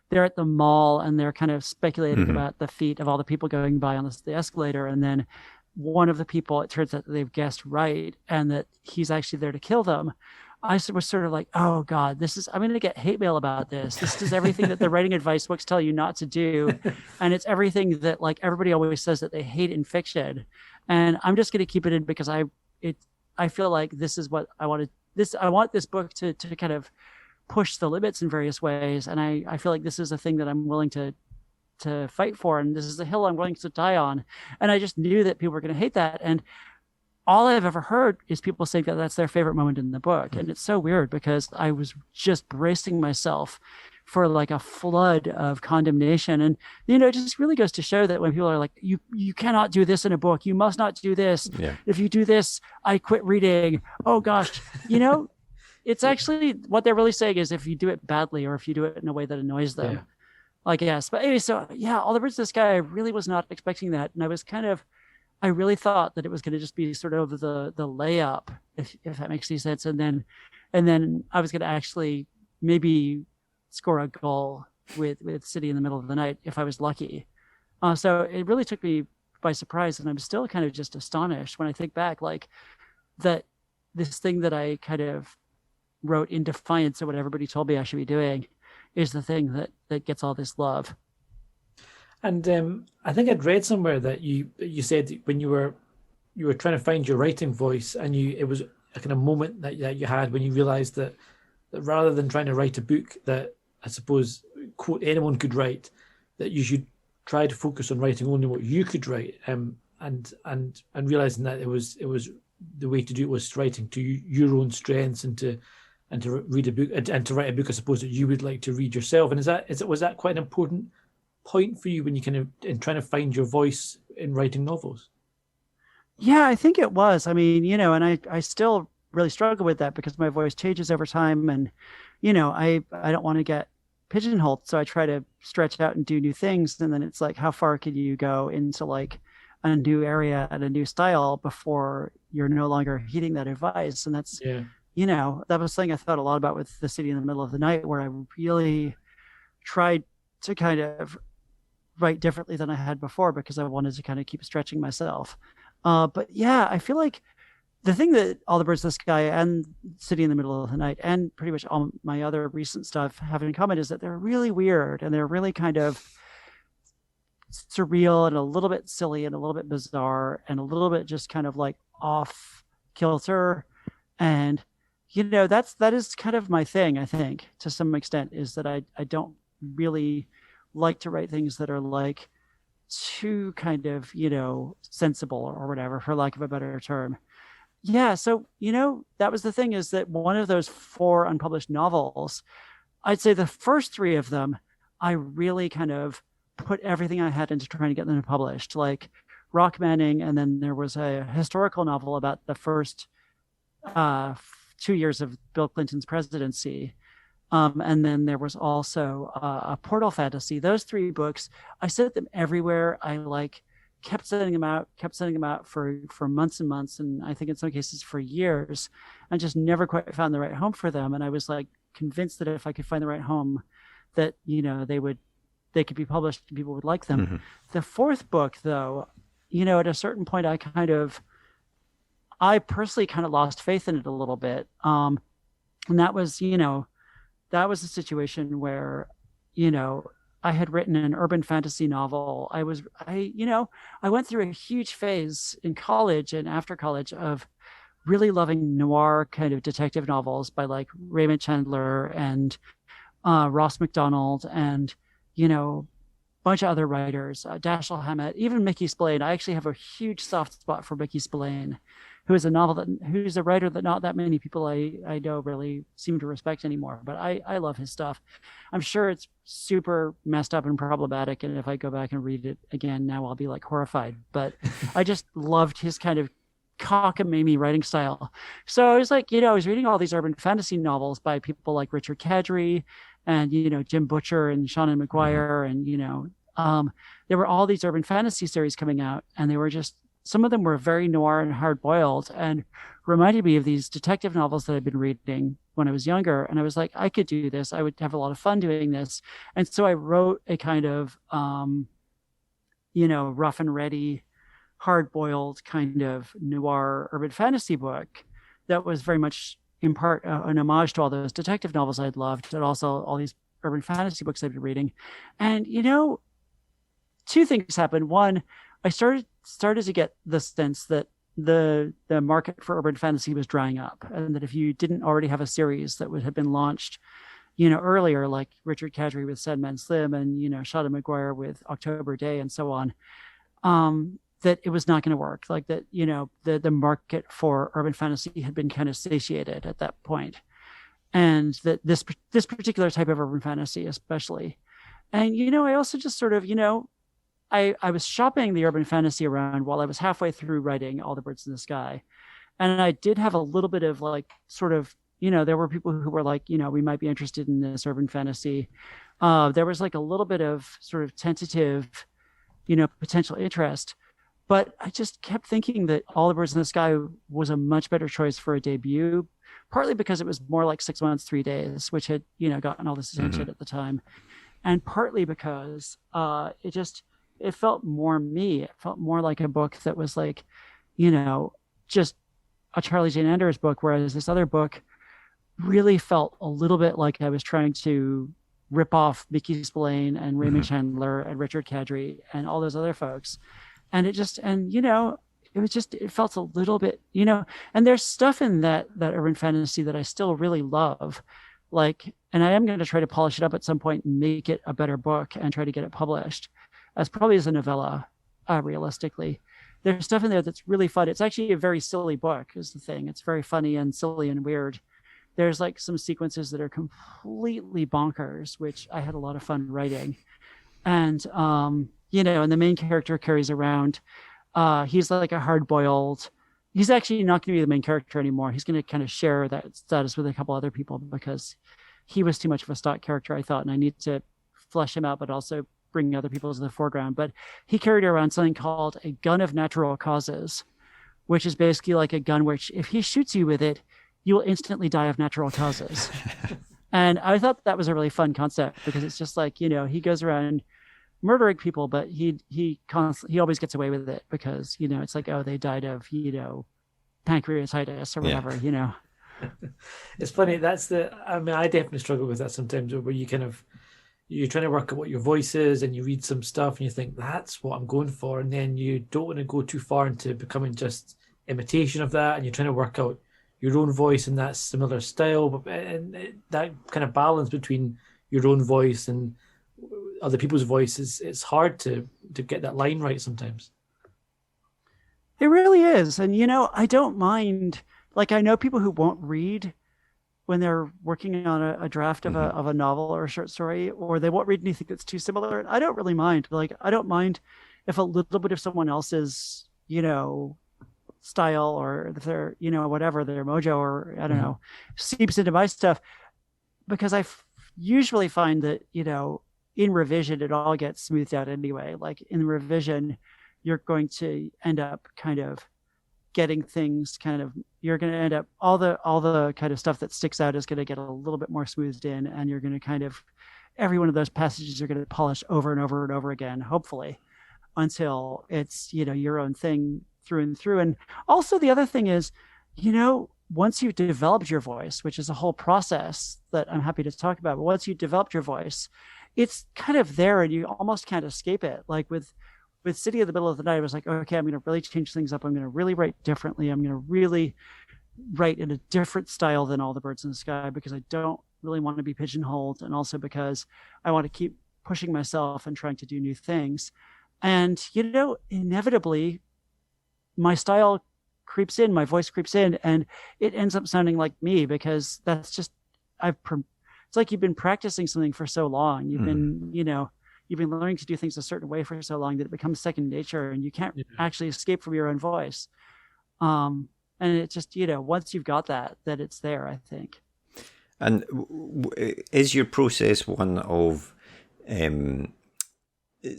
they're at the mall and they're kind of speculating about the feet of all the people going by on the escalator. And then one of the people, it turns out that they've guessed right, and that he's actually there to kill them. I was sort of like, oh God, I'm going to get hate mail about this. This is everything that the writing advice books tell you not to do. And it's everything that like everybody always says that they hate in fiction. And I'm just going to keep it in because I feel like this is what I wanted. I want this book to kind of push the limits in various ways. And I feel like this is a thing that I'm willing to fight for, and this is a hill I'm willing to die on. And I just knew that people were going to hate that. And all I've ever heard is people saying that that's their favorite moment in the book. And it's so weird because I was just bracing myself for like a flood of condemnation. And, you know, it just really goes to show that when people are like, you cannot do this in a book, you must not do this. Yeah. If you do this, I quit reading. Oh gosh, you know, it's actually what they're really saying is if you do it badly or if you do it in a way that annoys them. Yeah. I guess. But anyway, so yeah, All the Birds in the Sky, I really was not expecting that. And I really thought that it was going to just be sort of the layup, if that makes any sense. And then I was going to actually maybe score a goal with City in the Middle of the Night if I was lucky. So it really took me by surprise, and I'm still kind of just astonished when I think back, like that this thing that I kind of wrote in defiance of what everybody told me I should be doing is the thing that gets all this love. And I think I'd read somewhere that you said when you were trying to find your writing voice, and it was a kind of moment that you had when you realized that rather than trying to write a book that I suppose quote anyone could write, that you should try to focus on writing only what you could write, and realizing that it was the way to do it was writing to your own strengths, and to read a book and to write a book I suppose that you would like to read yourself. And was that quite an important point for you when you kind of in trying to find your voice in writing novels? Yeah, I think it was. I mean, and I still really struggle with that because my voice changes over time, and I don't want to get pigeonholed, so I try to stretch out and do new things. And then it's like, how far can you go into like a new area and a new style before you're no longer heeding that advice? And that's that was something I thought a lot about with The City in the Middle of the Night, where I really tried to kind of write differently than I had before because I wanted to kind of keep stretching myself. But yeah, I feel like the thing that All the Birds in the Sky and City in the Middle of the Night and pretty much all my other recent stuff have in common is that they're really weird, and they're really kind of surreal and a little bit silly and a little bit bizarre and a little bit just kind of like off kilter. And that is kind of my thing, I think, to some extent, is that I don't really like to write things that are like too kind of sensible or whatever, for lack of a better term. Yeah, so that was the thing, is that one of those 4 unpublished novels, I'd say the first 3 of them I really kind of put everything I had into trying to get them published, like Rock Manning, and then there was a historical novel about the first 2 years of Bill Clinton's presidency. And then there was also a portal fantasy. Those 3 books, I sent them everywhere. I kept sending them out for months and months, and I think in some cases for years, and just never quite found the right home for them. And I was like convinced that if I could find the right home, that they could be published and people would like them. Mm-hmm. The 4th book, though, at a certain point, I personally kind of lost faith in it a little bit. And that was, that was a situation where, I had written an urban fantasy novel. I went through a huge phase in college and after college of really loving noir kind of detective novels by like Raymond Chandler and Ross MacDonald and, a bunch of other writers, Dashiell Hammett, even Mickey Spillane. I actually have a huge soft spot for Mickey Spillane, who's a writer that not that many people I know really seem to respect anymore. But I love his stuff. I'm sure it's super messed up and problematic, and if I go back and read it again now, I'll be like horrified. But I just loved his kind of cockamamie writing style. So I was like, I was reading all these urban fantasy novels by people like Richard Kadrey and, Jim Butcher and Shannon McGuire. And, there were all these urban fantasy series coming out, and they were just, some of them were very noir and hard-boiled and reminded me of these detective novels that I'd been reading when I was younger. And I was like, I could do this. I would have a lot of fun doing this. And so I wrote a kind of, rough and ready, hard-boiled kind of noir urban fantasy book that was very much in part an homage to all those detective novels I'd loved, and also all these urban fantasy books I'd been reading. And, 2 things happened. One, I started to get the sense that the market for urban fantasy was drying up, and that if you didn't already have a series that would have been launched, earlier, like Richard Kadrey with Sandman Slim and, Shannon McGuire with October Day and so on, that it was not going to work. Like that, the market for urban fantasy had been kind of satiated at that point. And that this particular type of urban fantasy, especially. And, I also just sort of, I was shopping the urban fantasy around while I was halfway through writing All the Birds in the Sky. And I did have a little bit of like, sort of, there were people who were like, we might be interested in this urban fantasy. There was like a little bit of sort of tentative, potential interest. But I just kept thinking that All the Birds in the Sky was a much better choice for a debut, partly because it was more like 6 months, 3 days, which had, gotten all this attention at the time. And partly because it felt more me. It felt more like a book that was like, just a Charlie Jane Anders book, whereas this other book really felt a little bit like I was trying to rip off Mickey Spillane and Raymond Chandler and Richard Kadrey and all those other folks. And it felt a little bit, and there's stuff in that urban fantasy that I still really love. Like, and I am going to try to polish it up at some point and make it a better book and try to get it published as probably as a novella, realistically. There's stuff in there that's really fun. It's actually a very silly book is the thing. It's very funny and silly and weird. There's like some sequences that are completely bonkers, which I had a lot of fun writing. And, and the main character carries around, he's like a hard-boiled, he's actually not going to be the main character anymore. He's going to kind of share that status with a couple other people because he was too much of a stock character, I thought, and I need to flesh him out, but also bring other people to the foreground. But he carried around something called a gun of natural causes, which is basically like a gun which if he shoots you with it, you will instantly die of natural causes. And I thought that was a really fun concept because it's just like, he goes around murdering people, but he always gets away with it because, it's like, oh, they died of, pancreatitis or whatever, It's funny. I definitely struggle with that sometimes where you're trying to work out what your voice is and you read some stuff and you think that's what I'm going for. And then you don't want to go too far into becoming just imitation of that. And you're trying to work out your own voice in that similar style, and that kind of balance between your own voice and other people's voices, it's hard to get that line right sometimes. It really is. And, I don't mind, like, I know people who won't read when they're working on a draft of a novel or a short story, or they won't read anything that's too similar. And I don't really mind. Like, I don't mind if a little bit of someone else's, style or their, whatever, their mojo or I don't know, seeps into my stuff, because I usually find that, in revision, it all gets smoothed out anyway. Like in revision, you're going to end up kind of getting things you're going to end up all the kind of stuff that sticks out is going to get a little bit more smoothed in, and you're going to every one of those passages are going to polish over and over and over again, hopefully, until it's, your own thing through and through. And also the other thing is, once you've developed your voice, which is a whole process that I'm happy to talk about, but once you've developed your voice, it's kind of there and you almost can't escape it. Like with City of the Middle of the Night, I was like, okay, I'm going to really change things up. I'm going to really write differently. I'm going to really write in a different style than All the Birds in the Sky, because I don't really want to be pigeonholed. And also because I want to keep pushing myself and trying to do new things. And, inevitably, my style creeps in, my voice creeps in, and it ends up sounding like me, because that's just, it's like you've been practicing something for so long. You've been, you've been learning to do things a certain way for so long that it becomes second nature and you can't actually escape from your own voice. And it just, once you've got that it's there, I think. And is your process one of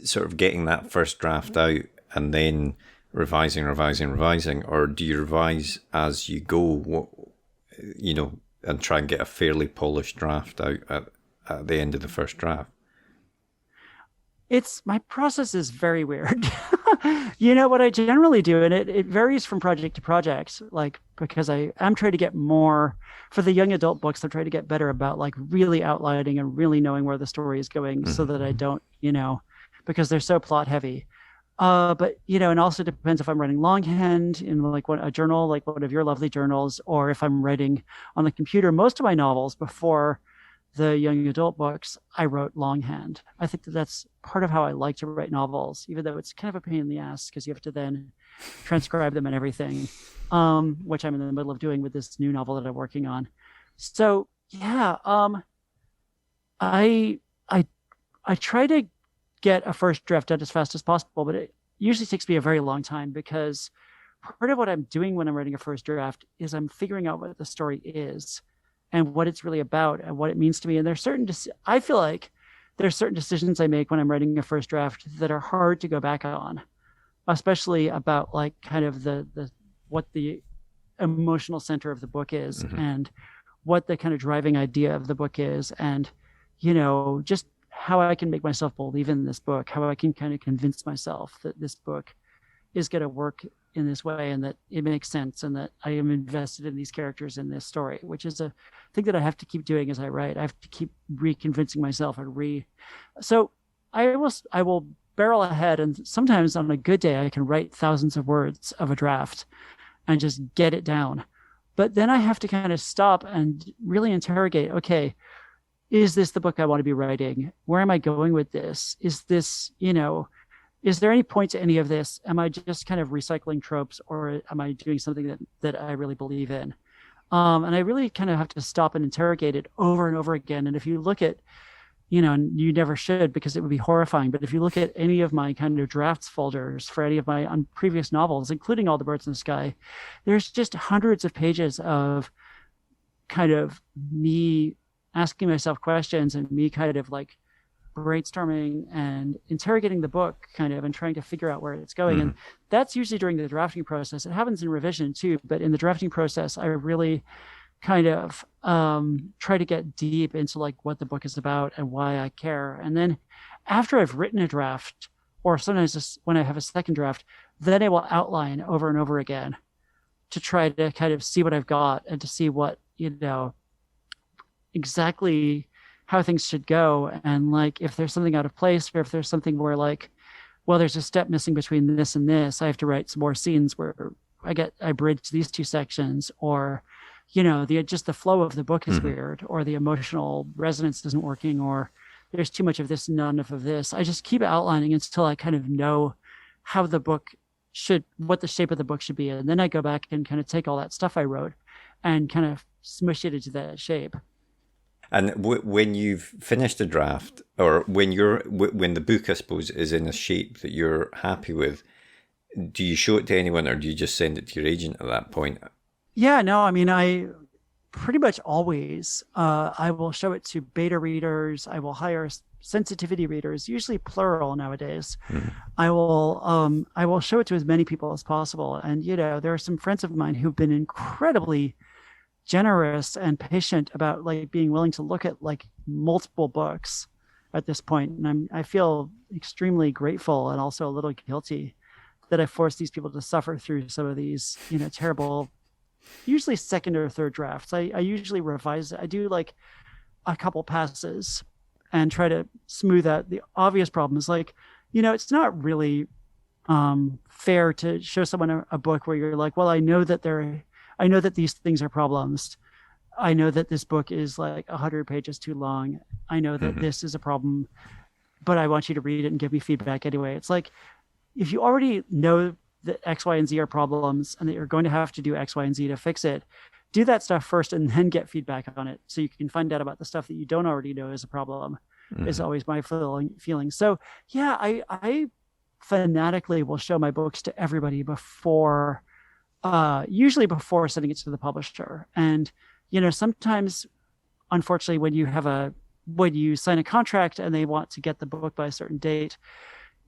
sort of getting that first draft out and then revising, or do you revise as you go, and try and get a fairly polished draft out at the end of the first draft? My process is very weird. What I generally do, and it varies from project to project, like, because I am trying to get more for the young adult books. I'm trying to get better about like really outlining and really knowing where the story is going, so that I don't, because they're so plot heavy. But, and also depends if I'm writing longhand in like a journal, like one of your lovely journals, or if I'm writing on the computer. Most of my novels before the young adult books, I wrote longhand. I think that's part of how I like to write novels, even though it's kind of a pain in the ass because you have to then transcribe them and everything, which I'm in the middle of doing with this new novel that I'm working on. So yeah, I try to get a first draft done as fast as possible, but it usually takes me a very long time, because part of what I'm doing when I'm writing a first draft is I'm figuring out what the story is and what it's really about and what it means to me. And I feel like there's certain decisions I make when I'm writing a first draft that are hard to go back on, especially about like kind of what the emotional center of the book is, and what the kind of driving idea of the book is, and just how I can make myself believe in this book, how I can kind of convince myself that this book is going to work in this way and that it makes sense and that I am invested in these characters in this story, which is a thing that I have to keep doing as I write. I have to keep reconvincing myself and so I will barrel ahead, and sometimes on a good day I can write thousands of words of a draft and just get it down. But then I have to kind of stop and really interrogate, okay, is this the book I want to be writing? Where am I going with this? Is this, is there any point to any of this? Am I just kind of recycling tropes, or am I doing something that I really believe in? And I really kind of have to stop and interrogate it over and over again. And if you look at, and you never should because it would be horrifying, but if you look at any of my kind of drafts folders for any of my previous novels, including All the Birds in the Sky, there's just hundreds of pages of kind of me asking myself questions and me kind of like brainstorming and interrogating the book kind of and trying to figure out where it's going. And that's usually during the drafting process. It happens in revision too, but in the drafting process, I really kind of try to get deep into like what the book is about and why I care. And then after I've written a draft, or sometimes just when I have a second draft, then I will outline over and over again to try to kind of see what I've got and to see what, exactly how things should go. And like, if there's something out of place, or if there's something where like, well, there's a step missing between this and this, I have to write some more scenes where I bridge these two sections, or just the flow of the book is weird, or the emotional resonance isn't working, or there's too much of this, none of this. I just keep outlining until I kind of know how the book what the shape of the book should be. And then I go back and kind of take all that stuff I wrote and kind of smush it into that shape. And when you've finished a draft, or when the book, I suppose, is in a shape that you're happy with, do you show it to anyone, or do you just send it to your agent at that point? Yeah, no, I mean, I pretty much always, I will show it to beta readers. I will hire sensitivity readers, usually plural nowadays. I will show it to as many people as possible. And, there are some friends of mine who've been incredibly generous and patient about like being willing to look at like multiple books at this point. And I feel extremely grateful and also a little guilty that I forced these people to suffer through some of these, terrible, usually second or third drafts. I usually revise it. I do like a couple passes and try to smooth out the obvious problems. Like, it's not really fair to show someone a book where you're like, well, I know that these things are problems. I know that this book is like 100 pages too long. I know that this is a problem, but I want you to read it and give me feedback anyway. It's like, if you already know that X, Y, and Z are problems and that you're going to have to do X, Y, and Z to fix it, do that stuff first and then get feedback on it so you can find out about the stuff that you don't already know is a problem, is always my feeling. So yeah, I fanatically will show my books to everybody before, usually before sending it to the publisher. And, sometimes, unfortunately, when you sign a contract and they want to get the book by a certain date,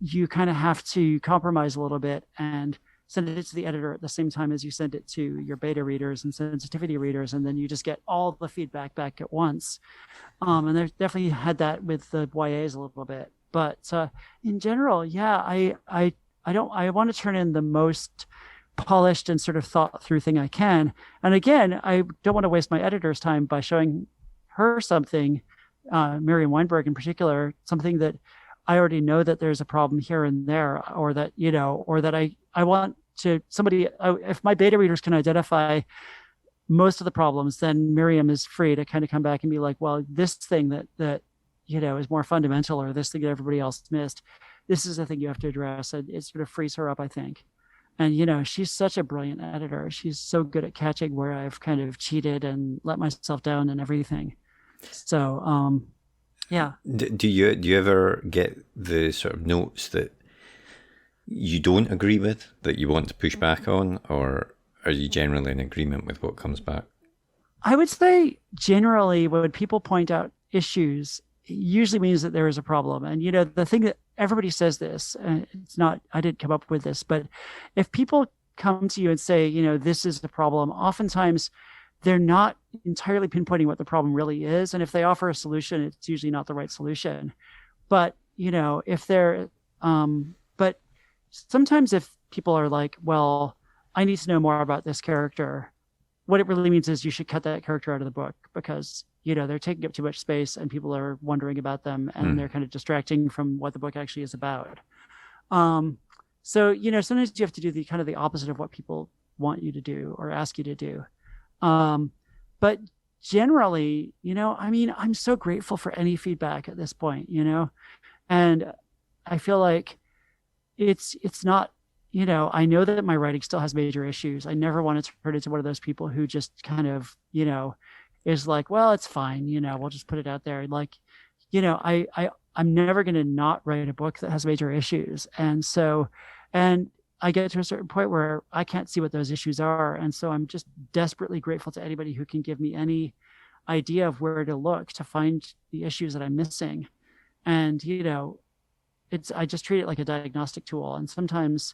you kind of have to compromise a little bit and send it to the editor at the same time as you send it to your beta readers and sensitivity readers. And then you just get all the feedback back at once. And I've definitely had that with the YAs a little bit. But in general, yeah, I want to turn in the most polished and sort of thought through thing I can. And again, I don't want to waste my editor's time by showing her something, Miriam Weinberg in particular, something that I already know that there's a problem here and there, or that, or that I want to if my beta readers can identify most of the problems, then Miriam is free to kind of come back and be like, well, this thing that is more fundamental, or this thing that everybody else missed, this is the thing you have to address. And it sort of frees her up, I think. And, she's such a brilliant editor. She's so good at catching where I've kind of cheated and let myself down and everything. So, yeah. Do you ever get the sort of notes that you don't agree with, that you want to push back on, or are you generally in agreement with what comes back? I would say generally when people point out issues, it usually means that there is a problem. And, the thing that everybody says this, it's not, I didn't come up with this, but if people come to you and say, this is the problem, oftentimes they're not entirely pinpointing what the problem really is. And if they offer a solution, it's usually not the right solution. But, if they're, but sometimes if people are like, well, I need to know more about this character. What it really means is you should cut that character out of the book because, they're taking up too much space and people are wondering about them and they're kind of distracting from what the book actually is about. So, sometimes you have to do the opposite of what people want you to do or ask you to do. But generally, I'm so grateful for any feedback at this point, and I feel like it's not, I know that my writing still has major issues. I never wanted to turn into one of those people who just kind of, is like, well, it's fine. We'll just put it out there. Like, I'm never going to not write a book that has major issues. And I get to a certain point where I can't see what those issues are. And so I'm just desperately grateful to anybody who can give me any idea of where to look to find the issues that I'm missing. And, I just treat it like a diagnostic tool. And sometimes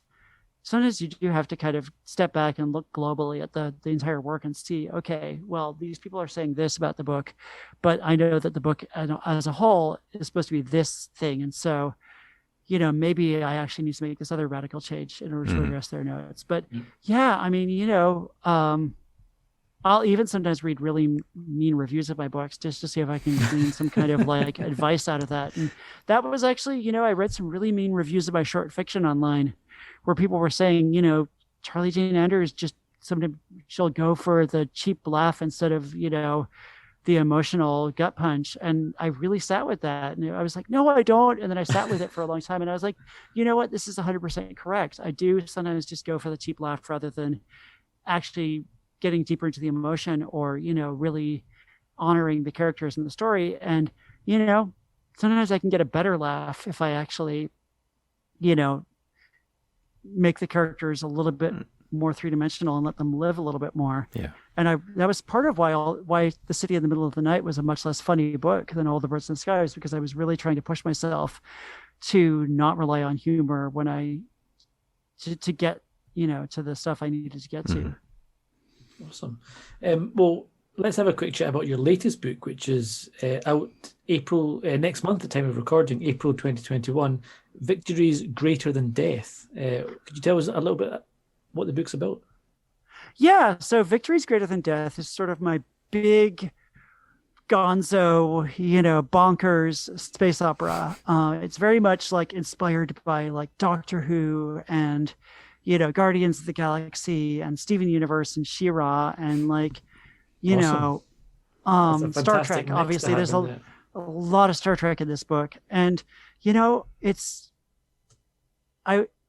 you do have to kind of step back and look globally at the entire work and see, okay, well, these people are saying this about the book, but I know that the book as a whole is supposed to be this thing. And so, maybe I actually need to make this other radical change in order to address their notes. But yeah, I'll even sometimes read really mean reviews of my books just to see if I can glean some kind of like advice out of that. And that was actually, I read some really mean reviews of my short fiction online where people were saying, Charlie Jane Anders just sometimes she'll go for the cheap laugh instead of, the emotional gut punch. And I really sat with that. And I was like, no, I don't. And then I sat with it for a long time. And I was like, you know what? This is 100% correct. I do sometimes just go for the cheap laugh rather than actually getting deeper into the emotion or, really honoring the characters in the story. And, sometimes I can get a better laugh if I actually, make the characters a little bit more three-dimensional and let them live a little bit more. Yeah. And that was part of why The City in the Middle of the Night was a much less funny book than All the Birds in the Sky, because I was really trying to push myself to not rely on humor when to get, to the stuff I needed to get to. Awesome. Well, let's have a quick chat about your latest book, which is out April next month at the time of recording, April 2021, Victories Greater Than Death. Could you tell us a little bit what the book's about? Yeah, so Victories Greater Than Death is sort of my big gonzo, bonkers space opera. It's very much like inspired by like Doctor Who and, Guardians of the Galaxy and Steven Universe and She-Ra and like, Awesome. Star Trek. Obviously, there's a lot of Star Trek in this book. And,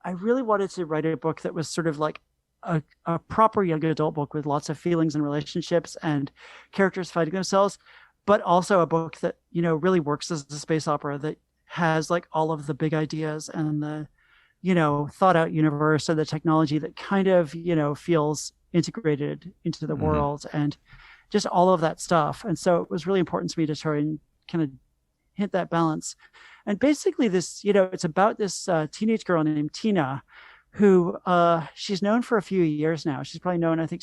I really wanted to write a book that was sort of like a proper young adult book with lots of feelings and relationships and characters fighting themselves, but also a book that, really works as a space opera that has like all of the big ideas and the, thought out universe and the technology that kind of, feels integrated into the world and just all of that stuff. And so it was really important to me to try and kind of hit that balance. And basically this, it's about this teenage girl named Tina, who she's known for a few years now. She's probably known, I think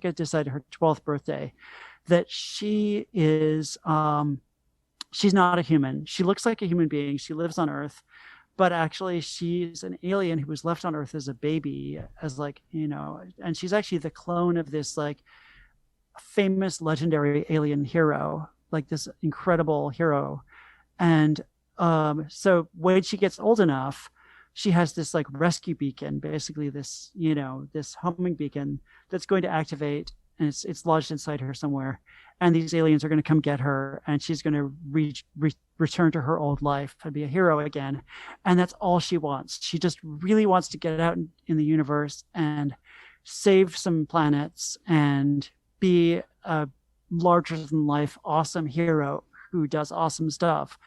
I decided her 12th birthday, that she is, she's not a human. She looks like a human being. She lives on Earth, but actually she's an alien who was left on Earth as a baby, as like, and she's actually the clone of this like famous legendary alien hero, like this incredible hero. And so when she gets old enough, she has this like rescue beacon, basically this, this homing beacon that's going to activate, and it's lodged inside her somewhere. And these aliens are going to come get her, and she's going to return to her old life and be a hero again. And that's all she wants. She just really wants to get out in the universe and save some planets and be a larger than life, awesome hero who does awesome stuff.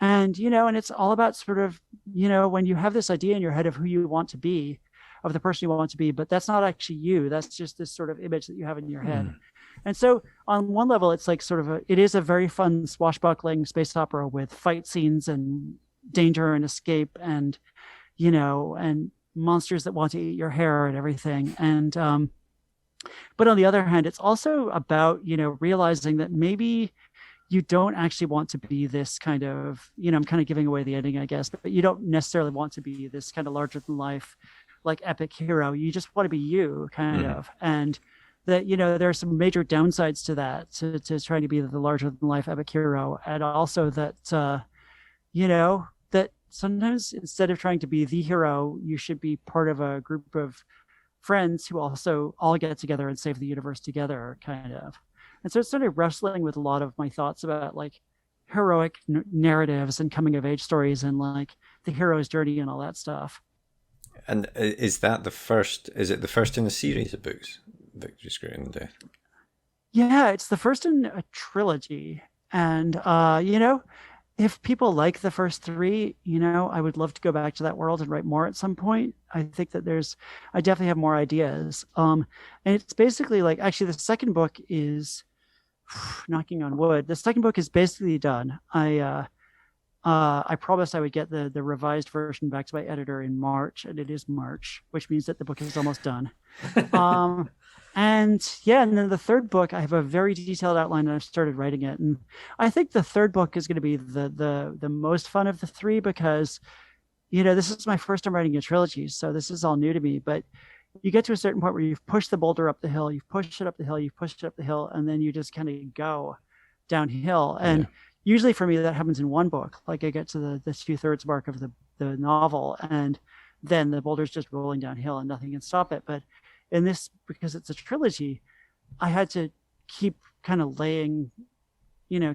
And, and it's all about sort of, when you have this idea in your head of who you want to be, of the person you want to be, but that's not actually you. That's just this sort of image that you have in your head. And so on one level, it's like sort of it is a very fun swashbuckling space opera with fight scenes and danger and escape and, and monsters that want to eat your hair and everything. And, but on the other hand, it's also about, realizing that maybe you don't actually want to be this kind of, I'm kind of giving away the ending, I guess, but you don't necessarily want to be this kind of larger than life like epic hero. You just want to be you, kind of. And that, you know, there are some major downsides to that, to trying to be the larger than life epic hero. And also that, you know, that sometimes instead of trying to be the hero, you should be part of a group of friends who also all get together and save the universe together, kind of. And so it started wrestling with a lot of my thoughts about like heroic narratives and coming of age stories and like the hero's journey and all that stuff. And is it the first in a series of books, Victories Greater Than Death? Yeah, it's the first in a trilogy. And, you know, if people like the first three, you know, I would love to go back to that world and write more at some point. I think that I definitely have more ideas. And it's basically like, actually the second book is, knocking on wood, the second book is basically done. I promised I would get the revised version back to my editor in March, and it is March, which means that the book is almost done. And then the third book, I have a very detailed outline and I've started writing it. And I think the third book is going to be the most fun of the three because, you know, this is my first time writing a trilogy. So this is all new to me, but you get to a certain point where you've pushed the boulder up the hill, you've pushed it up the hill, you've pushed it up the hill, and then you just kind of go downhill. And usually for me, that happens in one book. Like I get to the 2/3 mark of the novel, and then the boulder's just rolling downhill and nothing can stop it. But in this, because it's a trilogy, I had to keep kind of laying down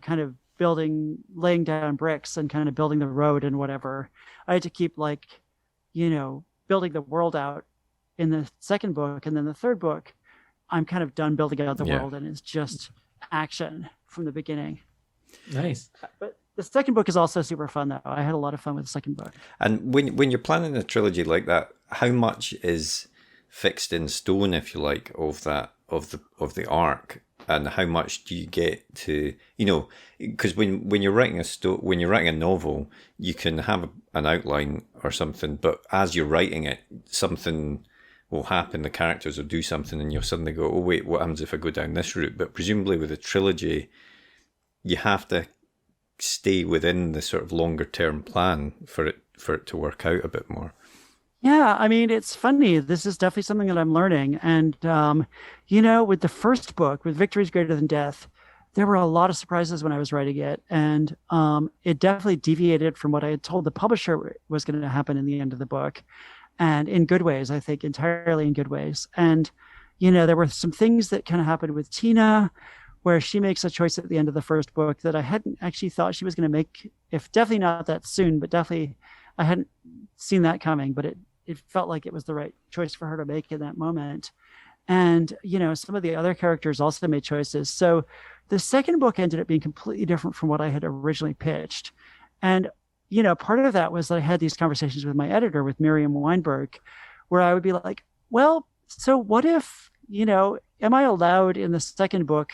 bricks and kind of building the road and whatever. I had to keep like, you know, building the world out in the second book. And then the third book, I'm kind of done building out the world and it's just action from the beginning. Nice. But the second book is also super fun though. I had a lot of fun with the second book. And when you're planning a trilogy like that, how much is fixed in stone, if you like, of the arc, and how much do you get to, you know, because when you're writing a novel, you can have an outline or something, but as you're writing it, something will happen, the characters will do something, and you'll suddenly go, oh wait, what happens if I go down this route? But presumably with a trilogy, you have to stay within the sort of longer term plan for it to work out a bit more. Yeah, I mean, it's funny. This is definitely something that I'm learning. And, you know, with the first book, with Victories Greater Than Death, there were a lot of surprises when I was writing it. And it definitely deviated from what I had told the publisher was going to happen in the end of the book. And in good ways, I think, entirely in good ways. And, you know, there were some things that kind of happened with Tina, where she makes a choice at the end of the first book that I hadn't actually thought she was going to make, if definitely not that soon, but definitely I hadn't seen that coming, but it felt like it was the right choice for her to make in that moment. And, you know, some of the other characters also made choices. So the second book ended up being completely different from what I had originally pitched. And, you know, part of that was that I had these conversations with my editor, with Miriam Weinberg, where I would be like, well, so what if, you know, am I allowed in the second book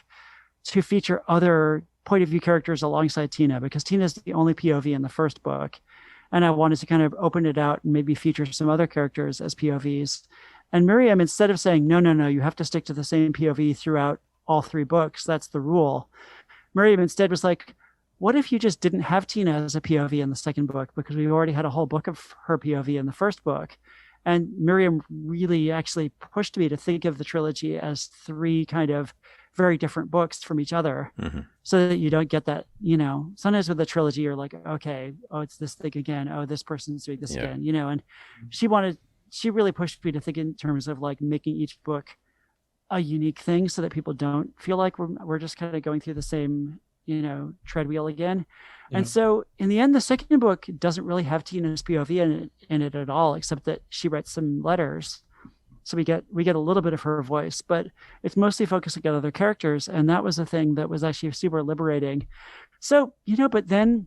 to feature other point of view characters alongside Tina? Because Tina's the only POV in the first book. And I wanted to kind of open it out and maybe feature some other characters as POVs. And Miriam, instead of saying, no, you have to stick to the same POV throughout all three books, that's the rule. Miriam instead was like, what if you just didn't have Tina as a POV in the second book? Because we already had a whole book of her POV in the first book. And Miriam really actually pushed me to think of the trilogy as three kind of very different books from each other, so that you don't get that, you know, sometimes with a trilogy, you're like, okay, oh, it's this thing again. Oh, this person's doing this again, you know, and she really pushed me to think in terms of like making each book a unique thing so that people don't feel like we're just kind of going through the same, you know, treadwheel again. And so in the end, the second book doesn't really have Tina's POV in it at all, except that she writes some letters. So we get a little bit of her voice, but it's mostly focusing on other characters. And that was a thing that was actually super liberating. So, you know, but then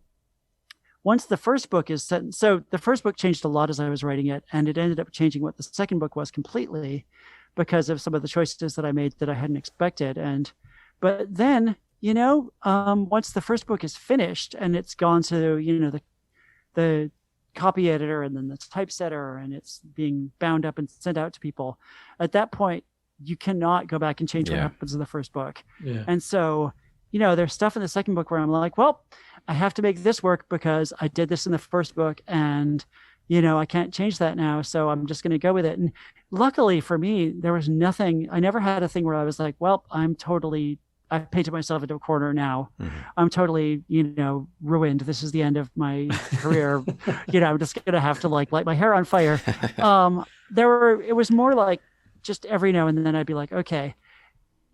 once the first book is set, so the first book changed a lot as I was writing it, and it ended up changing what the second book was completely because of some of the choices that I made that I hadn't expected. But then, you know, once the first book is finished and it's gone to, you know, the copy editor and then the typesetter, and it's being bound up and sent out to people, at that point you cannot go back and change what happens in the first book. And so, you know, there's stuff in the second book where I'm like, well, I have to make this work because I did this in the first book, and I can't change that now. So I'm just going to go with it. And luckily for me, there was nothing, I never had a thing where I was like, well, I painted myself into a corner now. Mm-hmm. I'm totally, ruined. This is the end of my career. I'm just going to have to light my hair on fire. It was more like just every now and then I'd be like, okay,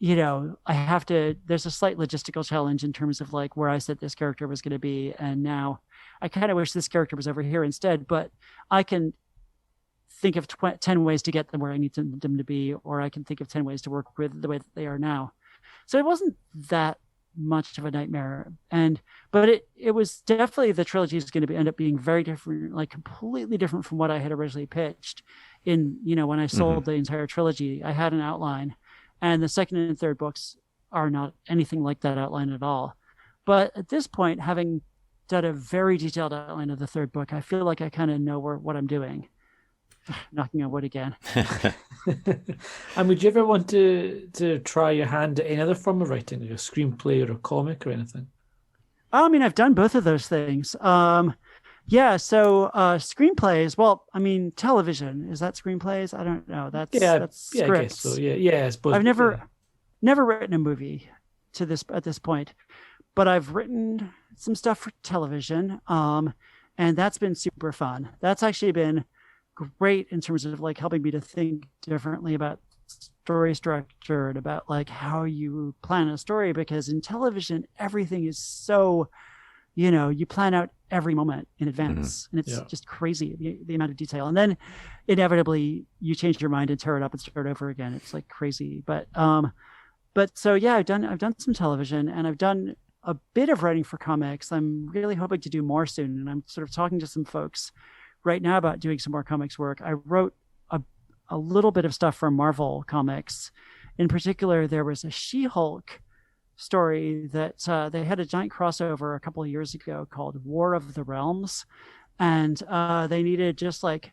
there's a slight logistical challenge in terms of like where I said this character was going to be. And now I kind of wish this character was over here instead, but I can think of 10 ways to get them where I need them to be, or I can think of 10 ways to work with the way that they are now. So it wasn't that much of a nightmare. But it was definitely, the trilogy is going to end up being very different, like completely different from what I had originally pitched. When I sold the entire trilogy, I had an outline, and the second and third books are not anything like that outline at all. But at this point, having done a very detailed outline of the third book, I feel like I kind of know what I'm doing. Knocking on wood again. And would you ever want to try your hand at any other form of writing, like a screenplay or a comic or anything? I mean, I've done both of those things. So screenplays, well, I mean, television, is that screenplays? I don't know. That's scripts. I guess so. Yeah, I suppose. I've never written a movie at this point, but I've written some stuff for television. And that's been super fun. That's actually been great in terms of like helping me to think differently about story structure and about like how you plan a story, because in television everything is so, you plan out every moment in advance, and it's just crazy the amount of detail, and then inevitably you change your mind and tear it up and start over again. It's like crazy. But so yeah, I've done some television, and I've done a bit of writing for comics. I'm really hoping to do more soon, and I'm sort of talking to some folks right now about doing some more comics work. I wrote a little bit of stuff for Marvel Comics. In particular, there was a She-Hulk story that they had a giant crossover a couple of years ago called War of the Realms. And they needed just like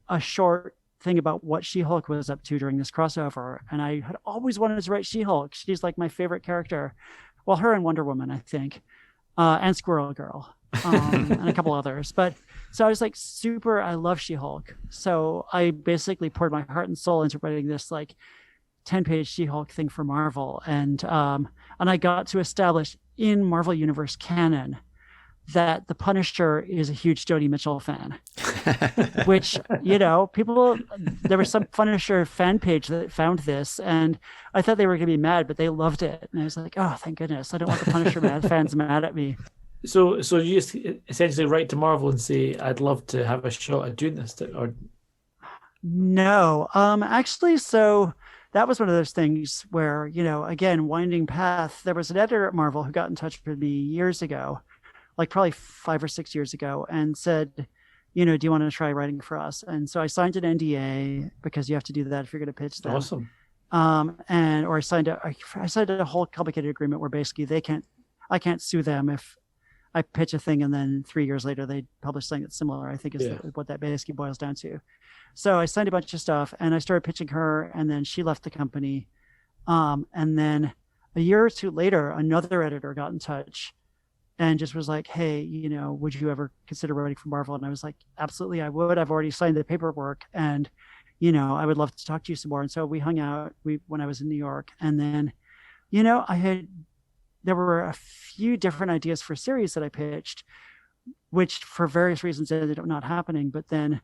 a short thing about what She-Hulk was up to during this crossover. And I had always wanted to write She-Hulk. She's like my favorite character. Well, her and Wonder Woman, I think, and Squirrel Girl. And a couple others. But so I was like I love She-Hulk. So I basically poured my heart and soul into writing this like 10-page She-Hulk thing for Marvel. And I got to establish in Marvel Universe canon that the Punisher is a huge Joni Mitchell fan. Which, there was some Punisher fan page that found this, and I thought they were going to be mad, but they loved it. And I was like, oh, thank goodness. I don't want the Punisher fans mad at me. So you just essentially write to Marvel and say, I'd love to have a shot at doing this, or no, actually, so that was one of those things where, again, winding path. There was an editor at Marvel who got in touch with me years ago, like probably 5 or 6 years ago, and said, do you want to try writing for us? And so I signed an NDA, because you have to do that if you're going to pitch them. Awesome. I signed a whole complicated agreement where basically I can't sue them if I pitch a thing and then 3 years later they publish something that's similar, I think is what that basically boils down to. So I signed a bunch of stuff, and I started pitching her, and then she left the company. And then a year or two later, another editor got in touch and just was like, hey, would you ever consider writing for Marvel? And I was like, absolutely, I would. I've already signed the paperwork, and, I would love to talk to you some more. And so we hung out when I was in New York. And then, there were a few different ideas for series that I pitched, which for various reasons ended up not happening. But then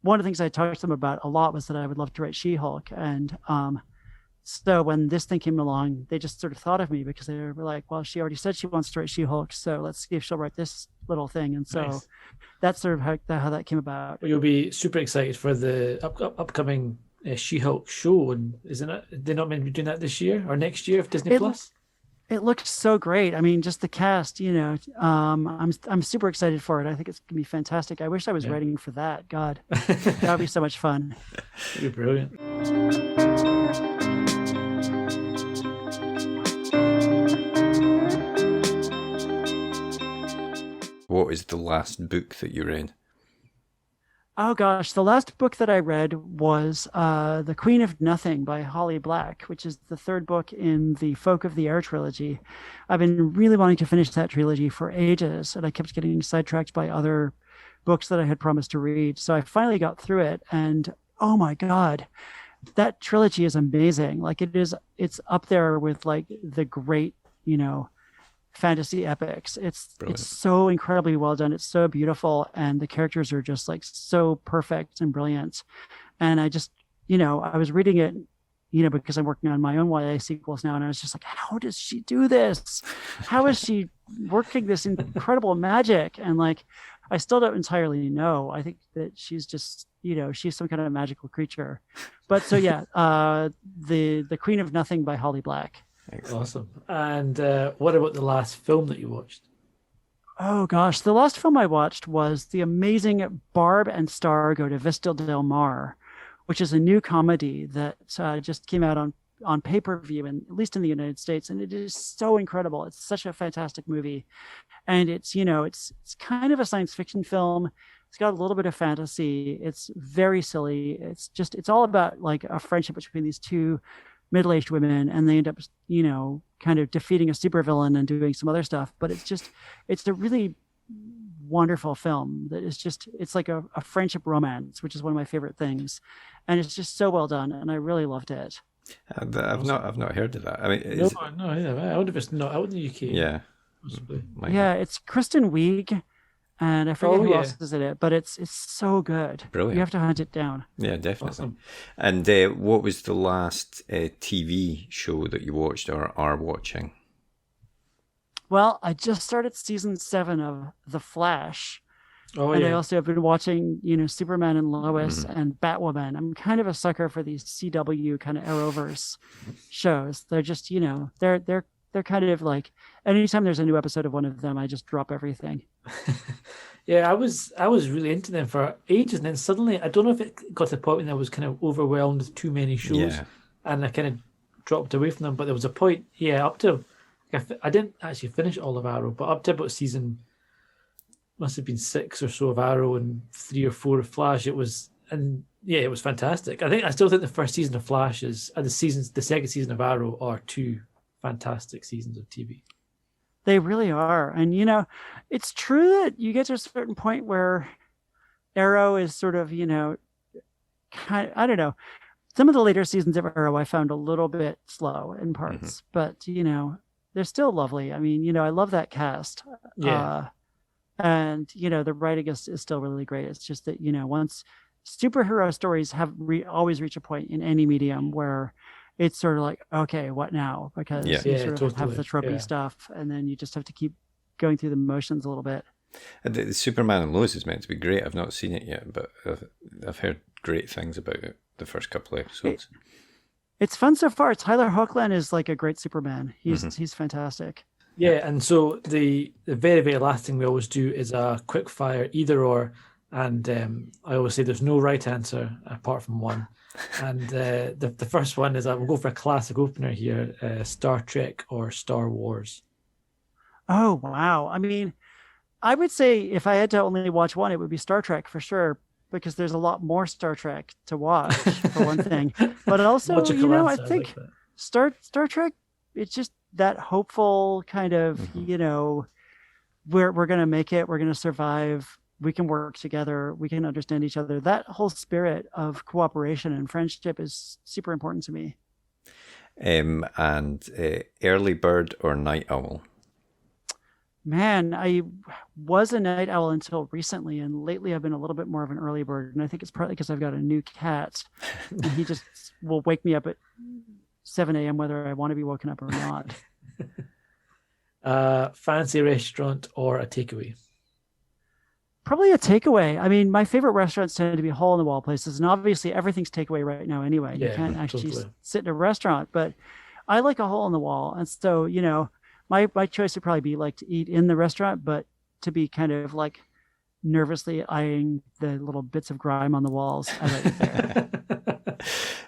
one of the things I talked to them about a lot was that I would love to write She-Hulk. And so when this thing came along, they just sort of thought of me, because they were like, well, she already said she wants to write She-Hulk, so let's see if she'll write this little thing. And so that's sort of how that came about. Well, you'll be super excited for the upcoming She-Hulk show. And isn't it? They're not meant to be doing that this year or next year of Disney Plus? It looks so great. I mean, just the cast, I'm super excited for it. I think it's going to be fantastic. I wish I was writing for that. God, that would be so much fun. It'd be brilliant. What is the last book that you read? Oh gosh, the last book that I read was The Queen of Nothing by Holly Black, which is the third book in the Folk of the Air trilogy. I've been really wanting to finish that trilogy for ages, and I kept getting sidetracked by other books that I had promised to read. So I finally got through it, and oh my God, that trilogy is amazing. Like it's up there with like the great, fantasy epics. It's so incredibly well done. It's so beautiful, and the characters are just like so perfect and brilliant. And I just, I was reading it, because I'm working on my own YA sequels now, and I was just like, how does she do this? How is she working this incredible magic? And like, I still don't entirely know. I think that she's just, she's some kind of magical creature. But so yeah, the Queen of Nothing by Holly Black. Excellent. Awesome. And what about the last film that you watched? Oh gosh, the last film I watched was the amazing Barb and Star Go to Vista Del Mar, which is a new comedy that just came out on pay-per-view, and at least in the United States, and it is so incredible. It's such a fantastic movie, and it's it's kind of a science fiction film. It's got a little bit of fantasy. It's very silly. It's all about like a friendship between these two middle-aged women, and they end up kind of defeating a supervillain and doing some other stuff. But it's a really wonderful film that is it's like a friendship romance, which is one of my favorite things, and it's just so well done, and I really loved it. I've not heard of that. I mean, No, I wonder if it's not out in the UK. Yeah, possibly. It's Kristen Wiig, and I forget who else is in it, but it's so good. Brilliant. You have to hunt it down. Yeah, definitely. Awesome. And what was the last TV show that you watched or are watching? Well, I just started season 7 of The Flash. I also have been watching, Superman and Lois and Batwoman. I'm kind of a sucker for these CW kind of Arrowverse shows. They're just, they're kind of like, anytime there's a new episode of one of them, I just drop everything. Yeah, I was really into them for ages, and then suddenly, I don't know if it got to the point when I was kind of overwhelmed with too many shows, and I kind of dropped away from them. But there was a point, up to, I didn't actually finish all of Arrow, but up to about season, must have been 6 or so of Arrow and 3 or 4 of Flash. It was fantastic. I still think the first season of Flash the second season of Arrow are 2 fantastic seasons of TV. They really are. And, it's true that you get to a certain point where Arrow is sort of, kind of, I don't know. Some of the later seasons of Arrow I found a little bit slow in parts, but, they're still lovely. I mean, I love that cast. Yeah. And, the writing is still really great. It's just that, once superhero stories always reach a point in any medium where it's sort of like, okay, what now? Because you sort of have the tropey stuff, and then you just have to keep going through the motions a little bit. And the Superman and Lois is meant to be great. I've not seen it yet, but I've heard great things about it, the first couple of episodes. It's fun so far. Tyler Hoechlin is like a great Superman. He's fantastic. Yeah, and so the very, very last thing we always do is a quick fire either or, and I always say there's no right answer apart from one. And the first one is we'll go for a classic opener here: Star Trek or Star Wars. Oh wow! I mean, I would say if I had to only watch one, it would be Star Trek for sure, because there's a lot more Star Trek to watch for one thing. But also, I think Star Trek, it's just that hopeful kind of, we're going to make it, we're going to survive, we can work together, we can understand each other. That whole spirit of cooperation and friendship is super important to me. And early bird or night owl? Man, I was a night owl until recently, and lately I've been a little bit more of an early bird, and I think it's partly because I've got a new cat, and he just will wake me up at 7 a.m. whether I want to be woken up or not. Fancy restaurant or a takeaway? Probably a takeaway. I mean, my favorite restaurants tend to be hole-in-the-wall places, and obviously everything's takeaway right now anyway. You can't actually sit in a restaurant, but I like a hole-in-the-wall, and so, my choice would probably be like to eat in the restaurant, but to be kind of like nervously eyeing the little bits of grime on the walls. I like it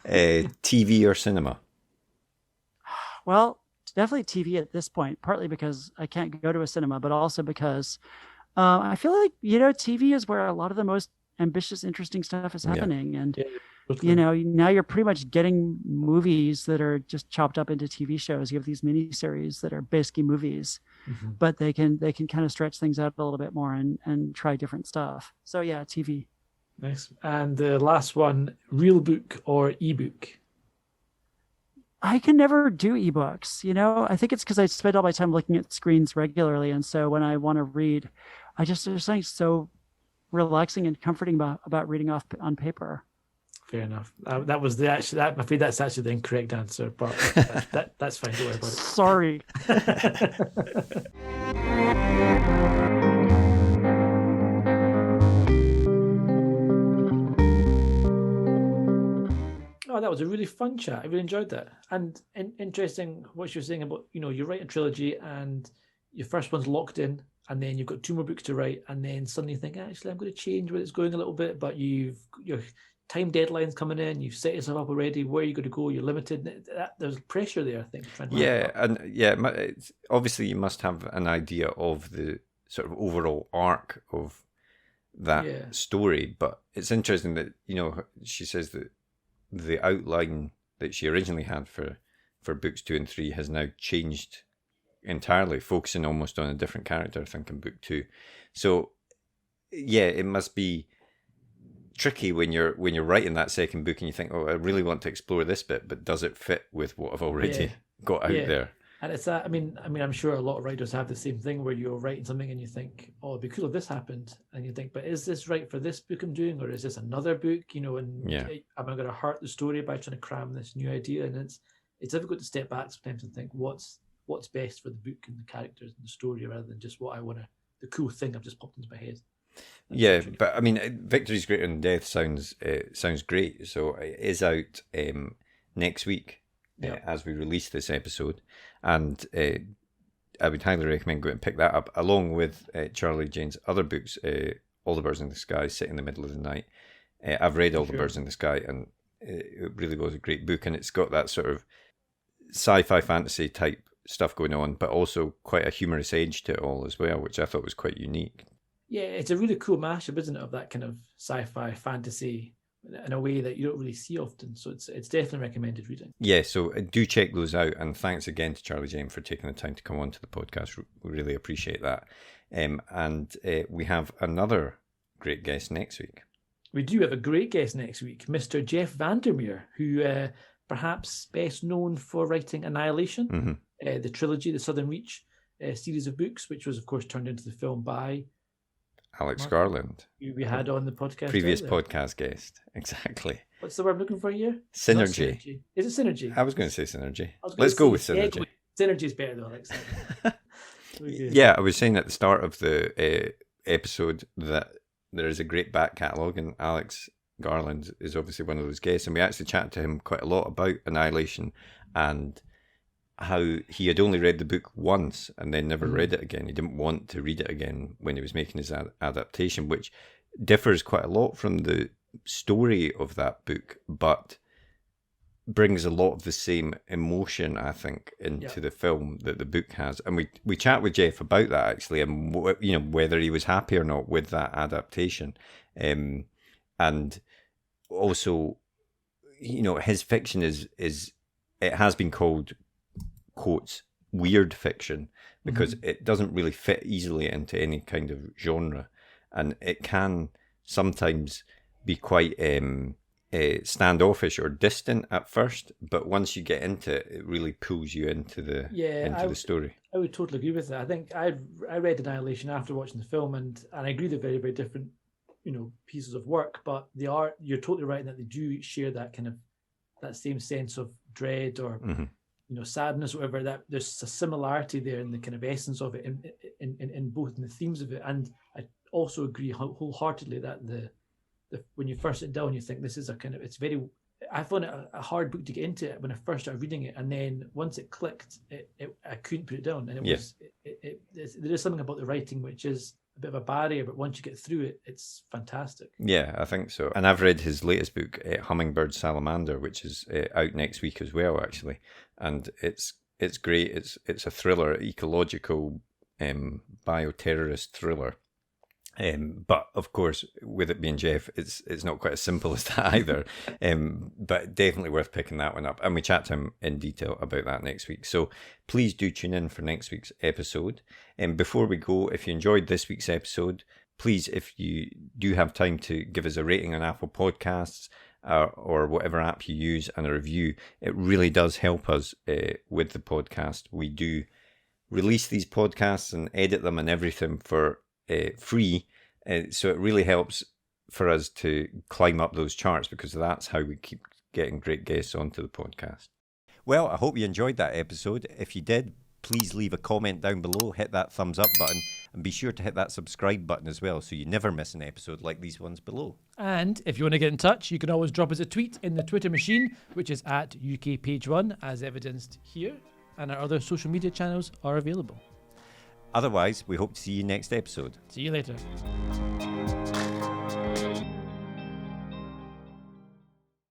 there. TV or cinema? Well, definitely TV at this point, partly because I can't go to a cinema, but also because I feel like, TV is where a lot of the most ambitious, interesting stuff is happening. And, now you're pretty much getting movies that are just chopped up into TV shows. You have these miniseries that are basically movies. but they can kind of stretch things out a little bit more and try different stuff. So yeah, TV. Nice. And the last one, real book or ebook? I can never do ebooks, I think it's because I spend all my time looking at screens regularly. And so when I want to read, there's something so relaxing and comforting about reading off on paper. Fair enough. That was I'm afraid that's actually the incorrect answer, but that's fine. Don't worry about it. Sorry. Oh, that was a really fun chat. I really enjoyed that. And interesting what you're saying about, you write a trilogy and your first one's locked in, and then you've got 2 more books to write, and then suddenly you think, actually, I'm going to change where it's going a little bit, but your time deadline's coming in, you've set yourself up already, where you're going to go, you're limited. There's pressure there, I think. It's, obviously you must have an idea of the sort of overall arc of that story, but it's interesting that, she says that the outline that she originally had for books 2 and 3 has now changed entirely, focusing almost on a different character, I think, in book 2. So yeah, it must be tricky when you're writing that second book and you think, oh, I really want to explore this bit, but does it fit with what I've already got out there? And it's that, I mean, I'm sure a lot of writers have the same thing where you're writing something and you think, oh, it'd be cool if this happened. And you think, but is this right for this book I'm doing? Or is this another book? Am I going to hurt the story by trying to cram this new idea? And it's difficult to step back sometimes and think, what's best for the book and the characters and the story, rather than just the cool thing I've just popped into my head. But I mean, Victories Greater Than Death sounds great. So it is out next week as we release this episode. And I would highly recommend going and pick that up, along with Charlie Jane's other books, All the Birds in the Sky, Sit in the Middle of the Night. I've read All the Birds in the Sky, and it really was a great book. And it's got that sort of sci-fi fantasy type stuff going on, but also quite a humorous edge to it all as well, which I thought was quite unique. Yeah, it's a really cool mashup, isn't it, of that kind of sci-fi fantasy in a way that you don't really see often. So it's definitely recommended reading. Yeah, so do check those out. And thanks again to Charlie Jane for taking the time to come on to the podcast. We really appreciate that. And we have another great guest next week. We do have a great guest next week, Mr. Jeff Vandermeer, who perhaps best known for writing Annihilation, the trilogy, the Southern Reach series of books, which was, of course, turned into the film by Alex Garland, who we had on the podcast. Previous podcast guest, exactly. What's the word I'm looking for here? Synergy. Is it synergy? I was going to say synergy. Let's go with synergy. Synergy is better though, Alex. Yeah, I was saying at the start of the episode that there is a great back catalogue, and Alex Garland is obviously one of those guests, and we actually chatted to him quite a lot about Annihilation and how he had only read the book once and then never read it again. He didn't want to read it again when he was making his adaptation, which differs quite a lot from the story of that book, but brings a lot of the same emotion, I think, into the film that the book has. And we chat with Jeff about that, actually, and whether he was happy or not with that adaptation. And also, his fiction is it has been called, quotes, weird fiction, because it doesn't really fit easily into any kind of genre, and it can sometimes be quite standoffish or distant at first, but once you get into it, it really pulls you into the the story. I would totally agree with that. I think I read Annihilation after watching the film, and I agree they're very, very different pieces of work, but they are, you're totally right in that they do share that kind of that same sense of dread or sadness, or whatever. That there's a similarity there in the kind of essence of it, in both in the themes of it. And I also agree wholeheartedly that the when you first sit down, you think this is a kind of, it's very, I found it a hard book to get into it when I first started reading it, and then once it clicked, I couldn't put it down. And it was there is something about the writing which is a bit of a barrier, but once you get through it, it's fantastic. Yeah, I think so. And I've read his latest book, Hummingbird Salamander, which is out next week as well, actually. And it's great. It's a thriller, ecological bioterrorist thriller. But of course, with it being Jeff, it's not quite as simple as that either. But definitely worth picking that one up. And we chat to him in detail about that next week. So please do tune in for next week's episode. And before we go, if you enjoyed this week's episode, please, if you do have time to give us a rating on Apple Podcasts or whatever app you use and a review, it really does help us with the podcast. We do release these podcasts and edit them and everything for free, so it really helps for us to climb up those charts, because that's how we keep getting great guests onto the podcast. Well, I hope you enjoyed that episode. If you did, please leave a comment down below, hit that thumbs up button, and be sure to hit that subscribe button as well, so you never miss an episode like these ones below. And if you want to get in touch, you can always drop us a tweet in the Twitter machine, which is at UK Page 1, as evidenced here, and our other social media channels are available. Otherwise, we hope to see you next episode. See you later.